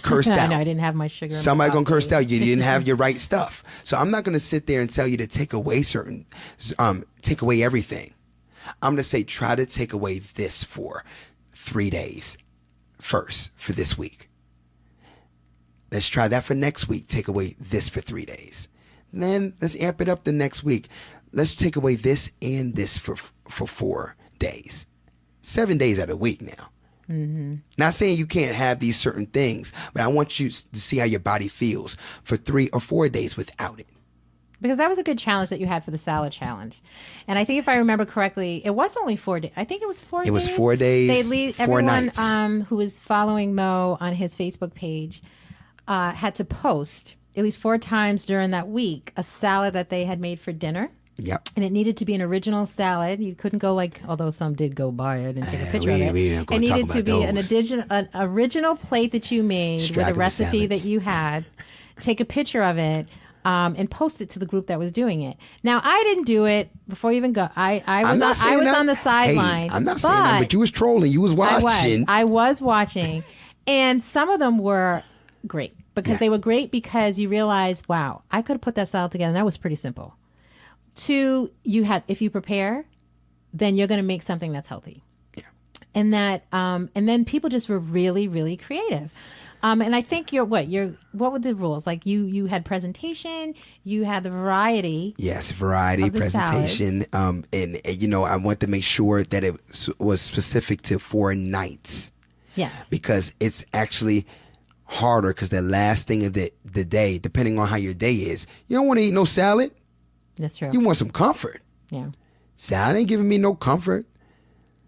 cursed out. No, I didn't have my sugar. Somebody gonna curse out. You didn't have your right stuff. So I'm not gonna sit there and tell you to take away take away everything. I'm gonna say try to take away this for 3 days. First for this week. Let's try that for next week. Take away this for 3 days. Then let's amp it up the next week. Let's take away this and this for 4 days. 7 days out of the week now. Mm-hmm. Not saying you can't have these certain things, but I want you to see how your body feels for 3 or 4 days without it. because that was a good challenge that you had for the salad challenge. And I think if I remember correctly, it was only 4 days. I think it was 4 days. It was 4 days, 4 nights. Everyone who was following Mo on his Facebook page had to post at least 4 times during that week a salad that they had made for dinner. Yep. And it needed to be an original salad. You couldn't go although some did go buy it and take a picture of it. It needed to be an original plate that you made with a recipe that you had. Take a picture of it and post it to the group that was doing it. Now, I didn't do it before you even go. I was on the sideline. Hey, I'm not saying that, but you was trolling. You was watching. I was watching. And some of them were great because they were great because you realize, wow, I could have put that salad together. And that was pretty simple. 2, if you prepare, then you're going to make something that's healthy. Yeah. And then people just were really, really creative. And I think what were the rules? Like you had presentation, you had the variety. Yes, variety, presentation. And I want to make sure that it was specific to 4 nights. Yes. Because it's actually harder because the last thing of the day, depending on how your day is, you don't want to eat no salad. That's true. You want some comfort. Yeah. Salad ain't giving me no comfort.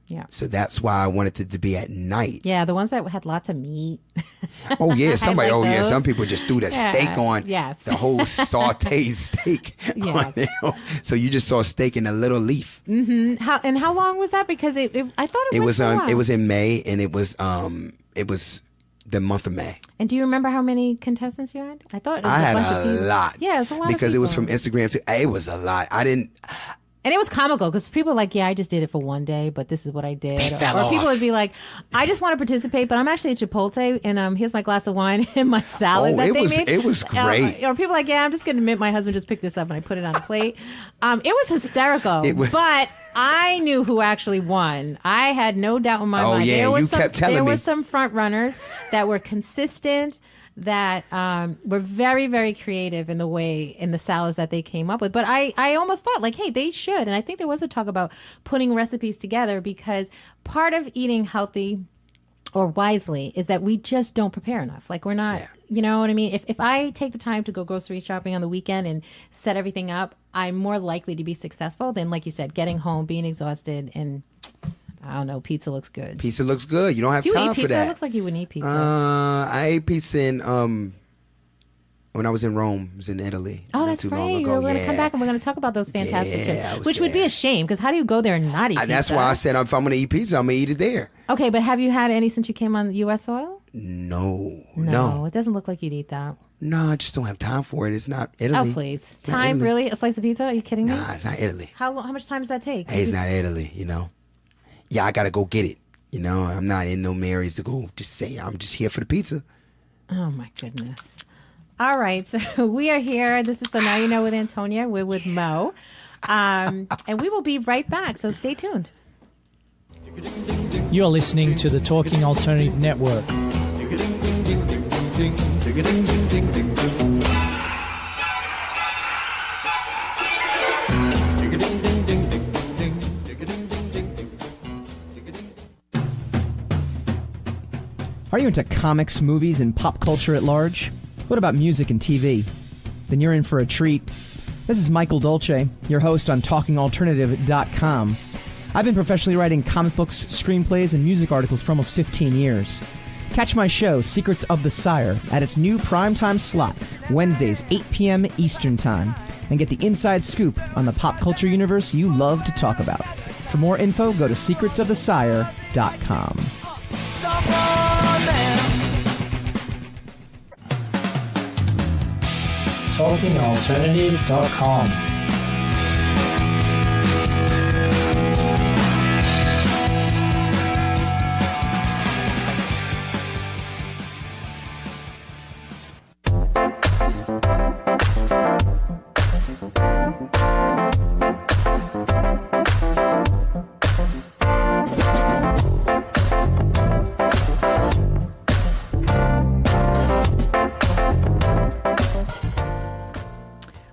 Yeah. So that's why I wanted it to be at night. Yeah, the ones that had lots of meat. Oh yeah, somebody. like those. Some people just threw the steak on. Yes. The whole sautéed steak. Yes. So you just saw steak in a little leaf. Mm-hmm. How long was that? Because I thought it was it was in May, and it was the month of May. And do you remember how many contestants you had? I thought it was I had bunch of a people. lot. Yeah, it was a lot because of it was people. from Instagram too. It was a lot. And it was comical because people were like, yeah, I just did it for one day, but this is what I did. Or people would be like, I just want to participate, but I'm actually at Chipotle, and here's my glass of wine and my salad that they made. It was great. Or people like, yeah, I'm just going to admit my husband just picked this up and I put it on a plate. It was hysterical. But I knew who actually won. I had no doubt in my mind. Yeah, you kept telling me. There were some front runners that were consistent, that were very, very creative in the salads that they came up with. But I almost thought like, hey, they should. And I think there was a talk about putting recipes together because part of eating healthy or wisely is that we just don't prepare enough. Like we're not, you know what I mean? If I take the time to go grocery shopping on the weekend and set everything up, I'm more likely to be successful than, like you said, getting home, being exhausted, and I don't know. Pizza looks good. Pizza looks good. You don't have time for that. It looks like you wouldn't eat pizza. I ate pizza when I was in Rome. I was in Italy. Oh, that's right. We're going to come back and we're going to talk about those fantastic trips, which would be a shame because how do you go there and not eat pizza? That's why I said if I'm going to eat pizza, I'm going to eat it there. Okay, but have you had any since you came on U.S. soil? No. It doesn't look like you'd eat that. No, I just don't have time for it. It's not Italy. Oh, please. Time? Really? A slice of pizza? Are you kidding me? Nah, it's not Italy. How much time does that take? Hey, it's not Italy, Yeah, I got to go get it. I'm not in no Mary's to go just say I'm just here for the pizza. Oh, my goodness. All right. So we are here. This is So Now You Know with Antonia. We're with Mo. And we will be right back. So stay tuned. You're listening to the Talking Alternative Network. Are you into comics, movies, and pop culture at large? What about music and TV? Then you're in for a treat. This is Michael Dolce, your host on TalkingAlternative.com. I've been professionally writing comic books, screenplays, and music articles for almost 15 years. Catch my show, Secrets of the Sire, at its new primetime slot, Wednesdays, 8 p.m. Eastern Time, and get the inside scoop on the pop culture universe you love to talk about. For more info, go to secretsofthesire.com. TalkingAlternative.com.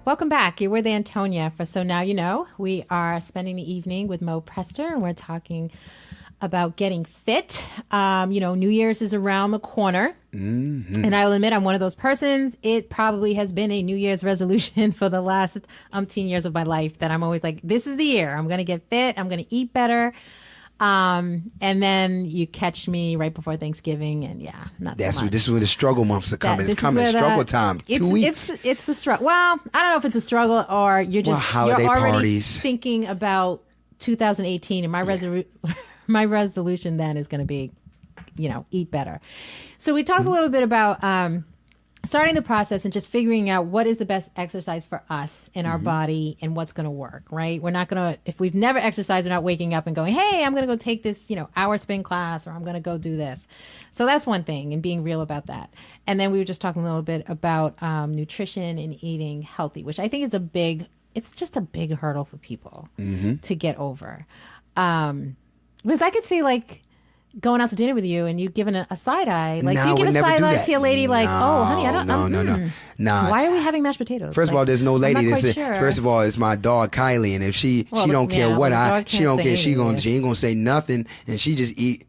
Welcome back. You're with Antonia for So Now You Know. We are spending the evening with Mo Prester, and we're talking about getting fit. New Year's is around the corner. Mm-hmm. And I'll admit I'm one of those persons. It probably has been a New Year's resolution for the last umpteen years of my life that I'm always like, this is the year. I'm going to get fit. I'm going to eat better. And then you catch me right before Thanksgiving, and not This so much. is when the struggle months are coming. It's coming. Struggle time. 2 weeks. It's the struggle. Well, I don't know if it's a struggle or you're just holiday you're already parties. thinking about 2018, and my resolution then is going to be, eat better. So we talked a little bit about starting the process and just figuring out what is the best exercise for us in our body and what's going to work, right? We're not going to, if we've never exercised, we're not waking up and going, hey, I'm going to go take this, hour spin class, or I'm going to go do this. So that's one thing, and being real about that. And then we were just talking a little bit about nutrition and eating healthy, which I think is it's just a big hurdle for people to get over. Because I could see going out to dinner with you and you giving a side eye. Like, do you give a side eye to your lady oh, honey, I don't know. No. Why are we having mashed potatoes? First of all, there's no lady that says, sure. First of all, it's my dog Kylie, and if she don't care what she don't care, she ain't gonna say nothing, and she just eat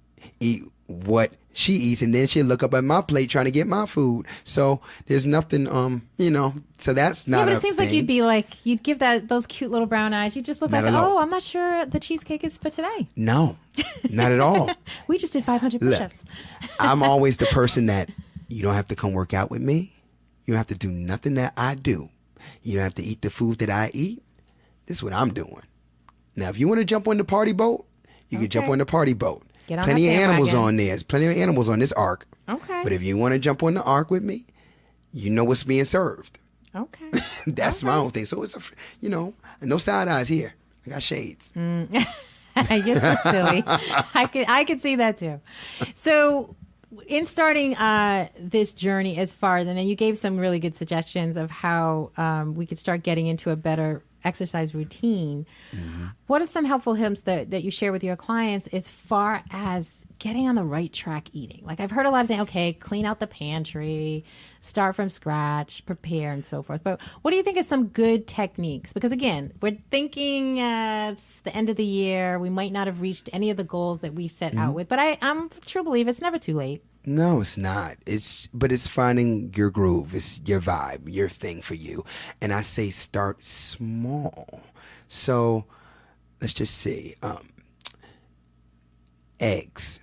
what she eats, and then she'll look up at my plate trying to get my food. So there's nothing, so that's not. Yeah, but it seems like you'd give those cute little brown eyes. You just look like, I'm not sure the cheesecake is for today. No, not at all. We just did 500 push-ups. I'm always the person that you don't have to come work out with me. You don't have to do nothing that I do. You don't have to eat the food that I eat. This is what I'm doing. Now, if you want to jump on the party boat, you can jump on the party boat. Plenty of animals on there. There's plenty of animals on this ark. Okay. But if you want to jump on the ark with me, you know what's being served. Okay. That's my own thing. So it's no side eyes here. I got shades. You're so silly. I could see that too. So in starting this journey as far as, and then you gave some really good suggestions of how we could start getting into a better exercise routine. What are some helpful hints that you share with your clients as far as getting on the right track eating? Like, I've heard a lot of things, clean out the pantry, start from scratch, prepare, and so forth. But what do you think is some good techniques? Because again, we're thinking it's the end of the year. We might not have reached any of the goals that we set out with, but I'm a true believer it's never too late. No, it's not. But it's finding your groove. It's your vibe, your thing for you. And I say start small. So let's just say eggs.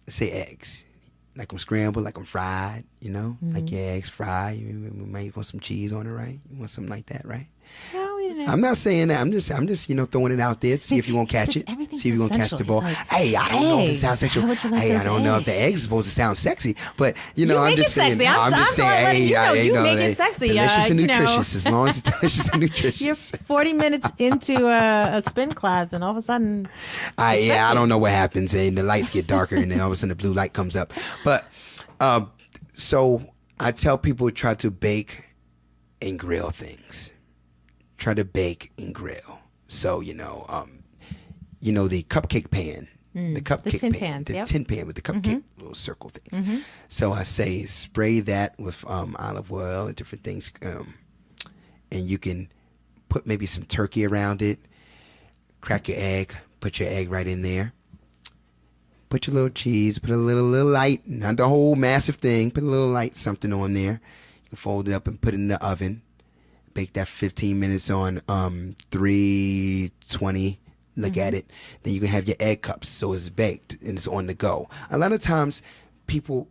Let's say eggs. Like them scrambled, like them fried, like your eggs fried. You might want some cheese on it, right? You want something like that, right? I'm not saying that. I'm just throwing it out there to see if you won't catch it. See if you're gonna catch the ball. Hey, I don't know if it sounds sexual. Hey, I don't know if the eggs is supposed to sound sexy, but I'm just saying. I'm just saying. Hey, you make it sexy. Delicious and nutritious, as long as it's delicious and nutritious. You're 40 minutes into a spin class, and all of a sudden, I don't know what happens, and the lights get darker, and then all of a sudden the blue light comes up. But so I tell people try to bake and grill things. Try to bake and grill. So, the cupcake pan, the tin pan with the cupcake little circle things. So I say spray that with olive oil and different things. And you can put maybe some turkey around it, crack your egg, put your egg right in there. Put your little cheese, put a little light, not the whole massive thing, put a little light something on there. You can fold it up and put it in the oven. Bake that 15 minutes on 320. Look at it. Then you can have your egg cups, so it's baked and it's on the go. A lot of times people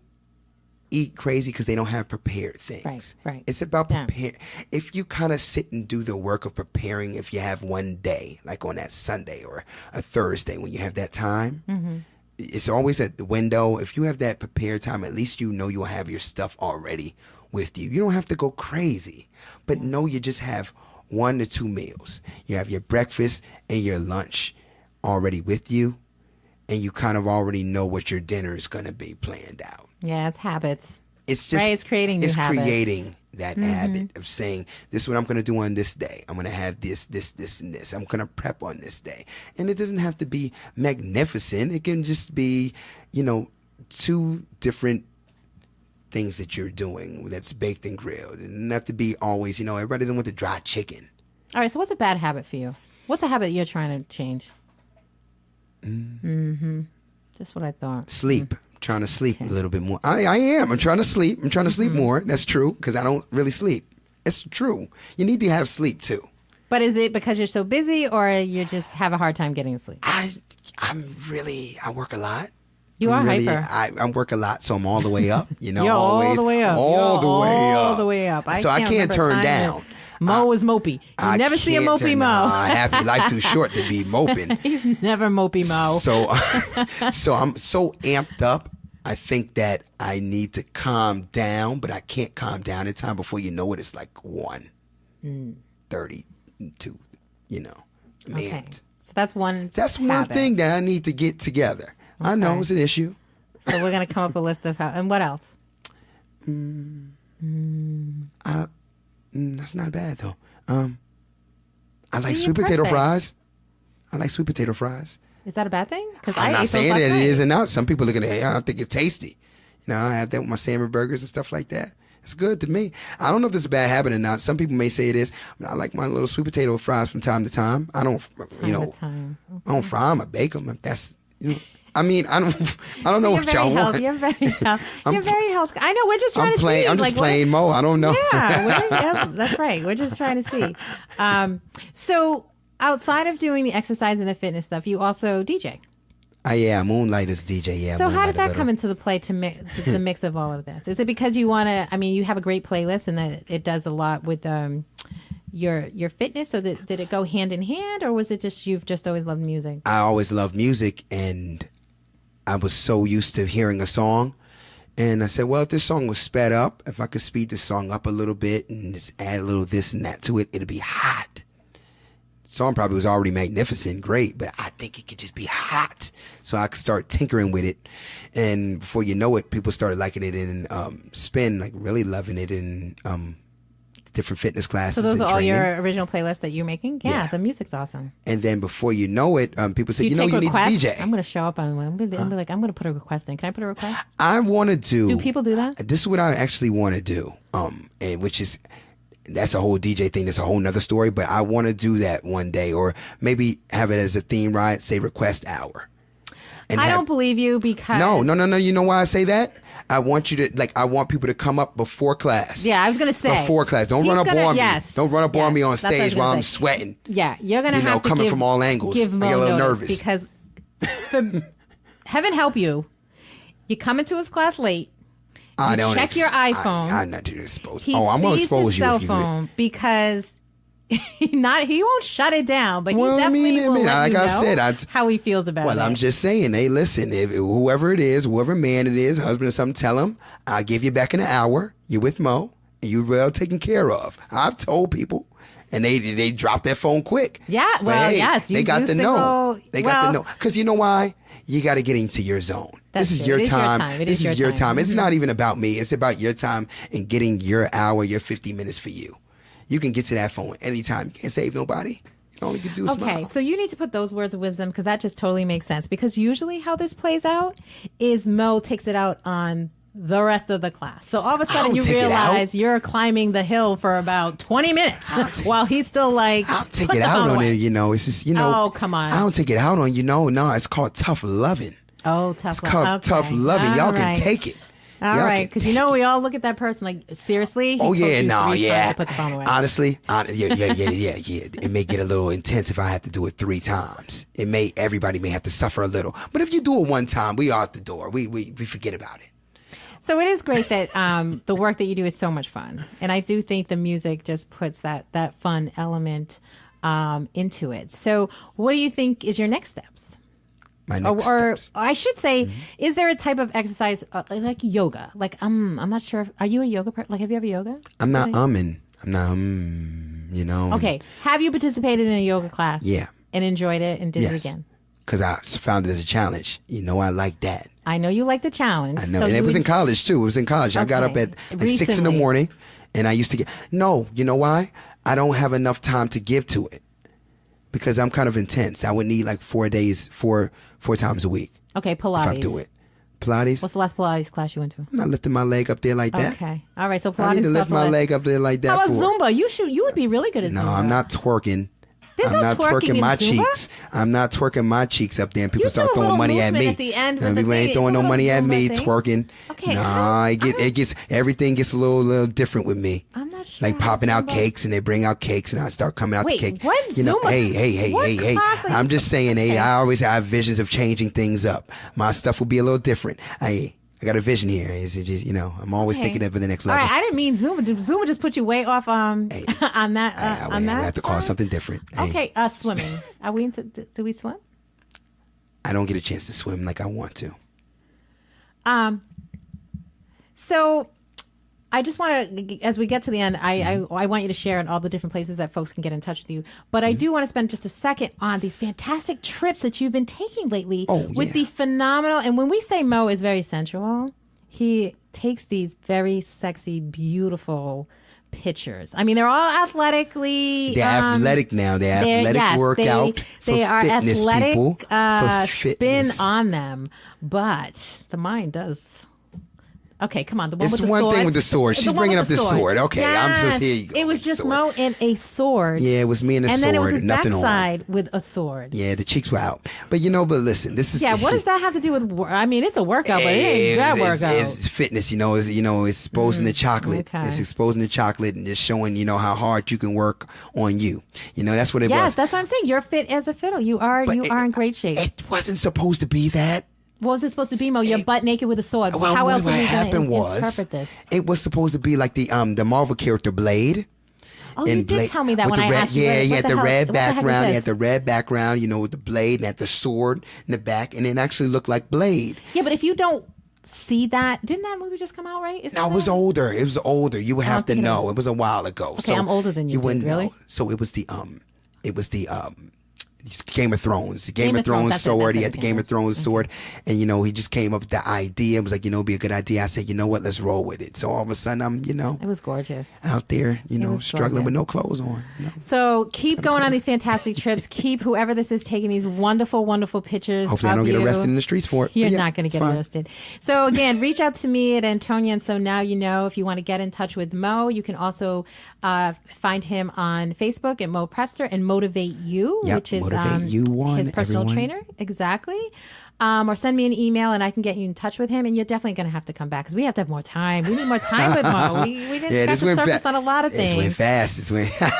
eat crazy because they don't have prepared things. Right. It's about prepare. If you kind of sit and do the work of preparing, if you have one day, like on that Sunday or a Thursday when you have that time, it's always at the window. If you have that prepared time, at least you'll have your stuff already with you. You don't have to go crazy, but you just have 1 to 2 meals. You have your breakfast and your lunch already with you, and you kind of already know what your dinner is going to be planned out. Yeah, it's habits. It's just it's creating new habits. It's creating that habit of saying, this is what I'm going to do on this day. I'm going to have this, and this. I'm going to prep on this day. And it doesn't have to be magnificent. It can just be, 2 different things that you're doing that's baked and grilled. It doesn't have to be always, everybody doesn't want the dry chicken. All right, so what's a bad habit for you? What's a habit you're trying to change? Just what I thought. Sleep. Trying to sleep a little bit more. I am. I'm trying to sleep. I'm trying to sleep more. That's true, because I don't really sleep. It's true. You need to have sleep too. But is it because you're so busy, or you just have a hard time getting to sleep? I work a lot. You are really, hyper. I work a lot, so I'm all the way up. You know, You're always all the way up. all the way up. All the way up. So I can't turn down. Mo was mopey. You never see a mopey Mo. Happy life too short to be moping. He's never mopey Mo. So I'm so amped up. I think that I need to calm down, but I can't calm down in time. Before you know it, it's like 1:32. You know, I'm amped. So that's one. That's one habit. thing that I need to get together. Okay. I know it's an issue. So we're gonna come up with a list of how. And what else? That's not bad though. I like See, sweet you're potato perfect. fries. I like sweet potato fries. Is that a bad thing? Because I'm not saying that it is or not. Some people look at it, I don't think it's tasty. You know, I have that with my salmon burgers and stuff like that. It's good to me. I don't know if this is a bad habit or not. Some people may say it is, but I like my little sweet potato fries from time to time. I don't, I don't fry them. I bake them. If that's, I mean, I don't know what y'all want. You're very healthy. You're very healthy. I know. We're just trying to see. I'm just playing Mo. I don't know. Yeah, that's right. We're just trying to see. So outside of doing the exercise and the fitness stuff, you also DJ. Moonlight is DJ. Yeah. So how did that come into the play to mix the mix of all of this? Is it because you want to? I mean, you have a great playlist, and that it does a lot with your fitness. So did it go hand in hand, or was it just you've just always loved music? I always loved music, and I was so used to hearing a song, and I said, well, if this song was sped up, if I could speed this song up a little bit and just add a little this and that to it, it'd be hot. Song probably was already magnificent, great, but I think it could just be hot. So I could start tinkering with it, and before you know it, people started liking it in spin, like really loving it in different fitness classes. So those and are all training. your original playlists that you're making? Yeah, the music's awesome. And then before you know it, people say, you you need requests? to DJ. I'm going to show up on one. I'm going to put a request in. Can I put a request? I want to do. Do people do that? This is what I actually want to do, and which is. That's a whole DJ thing. That's a whole nother story. But I want to do that one day, or maybe have it as a theme ride. Say request hour. And I don't believe you because no. You know why I say that? I want you to I want people to come up before class. Yeah, I was gonna say before class. Don't run up on me. Don't run up on me on stage while I'm sweating. Yeah, you're gonna have to coming from all angles. I get a little nervous because heaven help you, you come into his class late. You check your iPhone. I'm not exposed. I'm going to expose you. Cell phone because he won't shut it down, but he definitely will let you know how he feels about it. Well, I'm just saying, hey, listen, if whoever it is, whoever man it is, husband or something, tell him, I'll give you back in an hour. You're with Mo, and you're well taken care of. I've told people. And they drop their phone quick. Yeah, well, hey, yes. They got to know. They got to know. Because you know why? You got to get into your zone. This is your time. This is your time. It's not even about me. It's about your time and getting your hour, your 50 minutes for you. You can get to that phone anytime. You can't save nobody. All you can do is smile. Okay, so you need to put those words of wisdom because that just totally makes sense. Because usually how this plays out is Mo takes it out on the rest of the class. So all of a sudden you realize you're climbing the hill for about 20 minutes while he's still like, I'll take it out on it, it's just, oh, come on. I don't take it out on you, no, it's called tough loving. Oh, tough loving. It's called tough loving. Y'all can take it. All right, because we all look at that person like, seriously? To put the phone away. Honestly, yeah. It may get a little intense if I have to do it 3 times. Everybody may have to suffer a little. But if you do it one time, we are at the door. We forget about it. So it is great that the work that you do is so much fun. And I do think the music just puts that fun element into it. So what do you think is your next steps? My next steps. I should say, is there a type of exercise like yoga? Like, I'm not sure. Are you a yoga person? Like, have you ever yoga? I'm not Okay. Have you participated in a yoga class? Yeah. And enjoyed it and did it again? Because I found it as a challenge. I like that. I know you like the challenge. I know. So and it was in college, too. It was in college. Okay. I got up at 6 in the morning, and I used to get... No, you know why? I don't have enough time to give to it because I'm kind of intense. I would need 4 days, four times a week. Okay, Pilates. If I do it. Pilates. What's the last Pilates class you went to? I'm not lifting my leg up there like that. Okay. All right, so Pilates. I need to lift my leg up there like that. How about Zumba? You would be really good at Zumba. No, I'm not twerking. There's no twerking in my Zumba? cheeks. I'm not twerking my cheeks up there, and people You start do a throwing little money at movement me. at the end, but And the people thing ain't is, throwing it's no a money at Zumba me thing. twerking. Okay, Nah, everything gets a little different with me. I'm not sure. Like popping out cakes, and they bring out cakes, and I start coming out Wait, the cake. what You know, Zumba? hey. What class are you I'm just saying, okay. I always have visions of changing things up. My stuff will be a little different. I got a vision here. It's just, I'm always thinking of the next All level. right, I didn't mean Zumba. Zumba just put you way off on that. I on that have to call it side? something different. Hey, Okay, swimming. Are we into? Do we swim? I don't get a chance to swim like I want to. So I just want to, as we get to the end, I want you to share on all the different places that folks can get in touch with you. But I do want to spend just a second on these fantastic trips that you've been taking lately with the phenomenal. And when we say Mo is very sensual, he takes these very sexy, beautiful pictures. I mean, they're all athletically. They're athletic now. They're athletic workout for they are fitness athletic, people. For spin fitness. on them, but the mind does. Okay, come on. The one It's with the one sword. thing with the sword. She's one bringing with up the sword. Okay, I'm supposed to hear you go It was with the just sword. Mo and a sword. Yeah, it was me and a and sword. then it was his nothing on. backside with a sword. Yeah, the cheeks were out. But listen, this is Yeah, what does that have to do with? I mean, it's a workout, but it ain't that workout. It's fitness, it's exposing the chocolate. okay. It's exposing the chocolate and just showing, how hard you can work on you. That's what it was. Yes, that's what I'm saying. You're fit as a fiddle. You are in great shape. It wasn't supposed to be that. What was it supposed to be, Mo? You're butt naked with a sword. Well, How else what are you happened going to was interpret this? it was supposed to be like the Marvel character Blade. Oh, you did tell me that with when the I red, asked you. yeah, what he had the hell- red what the heck is background. He this? had the red background, with the blade, and had the sword in the back, and it actually looked like Blade. Yeah, but if you don't see that, didn't that movie just come out, right? No, it was older. It was older. You would have to Okay. know. It was a while ago. Okay, I'm older than you, dude, wouldn't really? know. So it was the Game of Thrones. The Game of Thrones that's it, sword. He that's had the it, Game of Thrones sword. And, he just came up with the idea. It was like, it'd be a good idea. I said, you know what? Let's roll with it. So all of a sudden, I'm, It was gorgeous. out there, was struggling gorgeous. with no clothes on. So keep going on these fantastic trips. Keep whoever this is taking these wonderful, wonderful pictures. Hopefully I of don't get you. arrested in the streets for it. You're But yeah, not going to it's get fine. arrested. So again, reach out to me at Antonia. And so now you know if you want to get in touch with Mo, you can also find him on Facebook at Mo Prester and MoTivateU, Yep, which is MoTivateU1, his personal everyone. trainer. Exactly. Or send me an email and I can get you in touch with him. And you're definitely going to have to come back because we have to have more time. We need more time with Mo. We didn't scratch the surface on a lot of things. This went fast.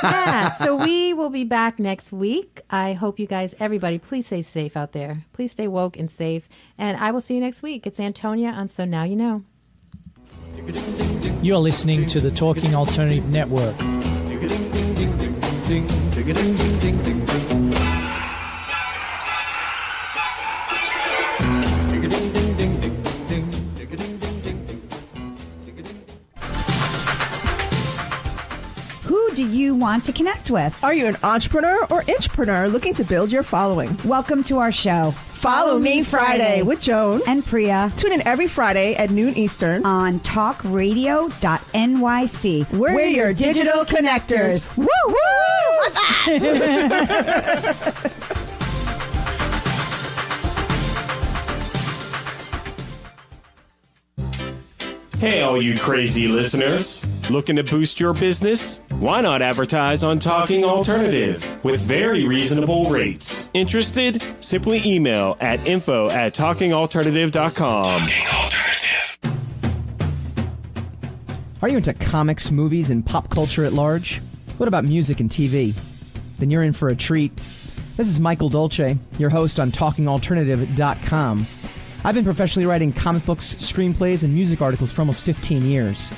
Yeah, so we will be back next week. I hope you guys, everybody, please stay safe out there. Please stay woke and safe. And I will see you next week. It's Antonia on So Now You Know. You're listening to the Talking Alternative Network. Who do you want to connect with? Are you an entrepreneur or intrapreneur looking to build your following? Welcome to our show. Follow Me Friday with Joan and Priya. Tune in every Friday at noon Eastern on talkradio.nyc. We're your digital connectors. Woo woo! Hey, all you crazy listeners. Looking to boost your business? Why not advertise on Talking Alternative with very reasonable rates? Interested? Simply email at info@talkingalternative.com. Are you into comics, movies, and pop culture at large? What about music and TV? Then you're in for a treat. This is Michael Dolce, your host on TalkingAlternative.com. I've been professionally writing comic books, screenplays, and music articles for almost 15 years.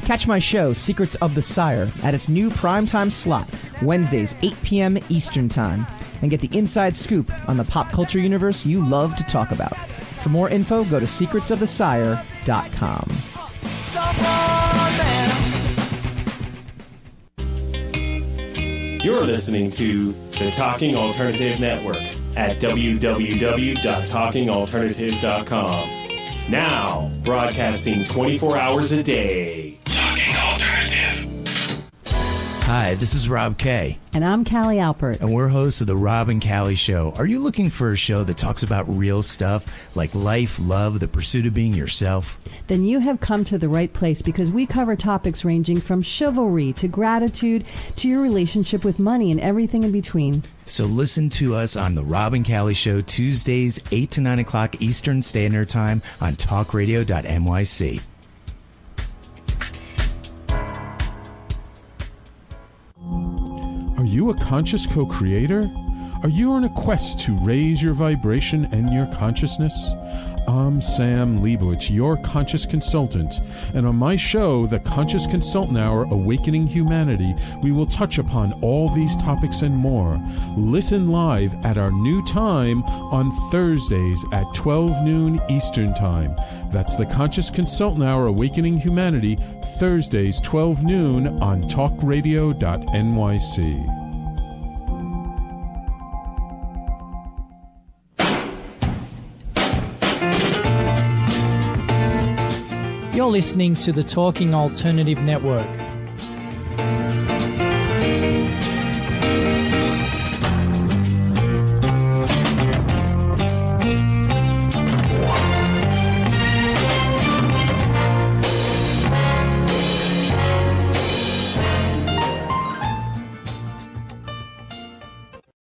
Catch my show, Secrets of the Sire, at its new primetime slot, Wednesdays, 8 p.m. Eastern Time, and get the inside scoop on the pop culture universe you love to talk about. For more info, go to secretsofthesire.com. You're listening to the Talking Alternative Network at www.talkingalternative.com. Now, broadcasting 24 hours a day. Talking Alternative. Hi, this is Rob Kay. And I'm Callie Alpert. And we're hosts of The Rob and Callie Show. Are you looking for a show that talks about real stuff like life, love, the pursuit of being yourself? Then you have come to the right place, because we cover topics ranging from chivalry to gratitude to your relationship with money and everything in between. So listen to us on The Rob and Callie Show, Tuesdays, 8 to 9 o'clock Eastern Standard Time on talkradio.nyc. Are you a conscious co-creator? Are you on a quest to raise your vibration and your consciousness? I'm Sam Leibowitz, your conscious consultant, and on my show, The Conscious Consultant Hour, Awakening Humanity, we will touch upon all these topics and more. Listen live at our new time on Thursdays at 12 noon Eastern Time. That's The Conscious Consultant Hour, Awakening Humanity, Thursdays 12 noon on talkradio.nyc. You're listening to the Talking Alternative Network.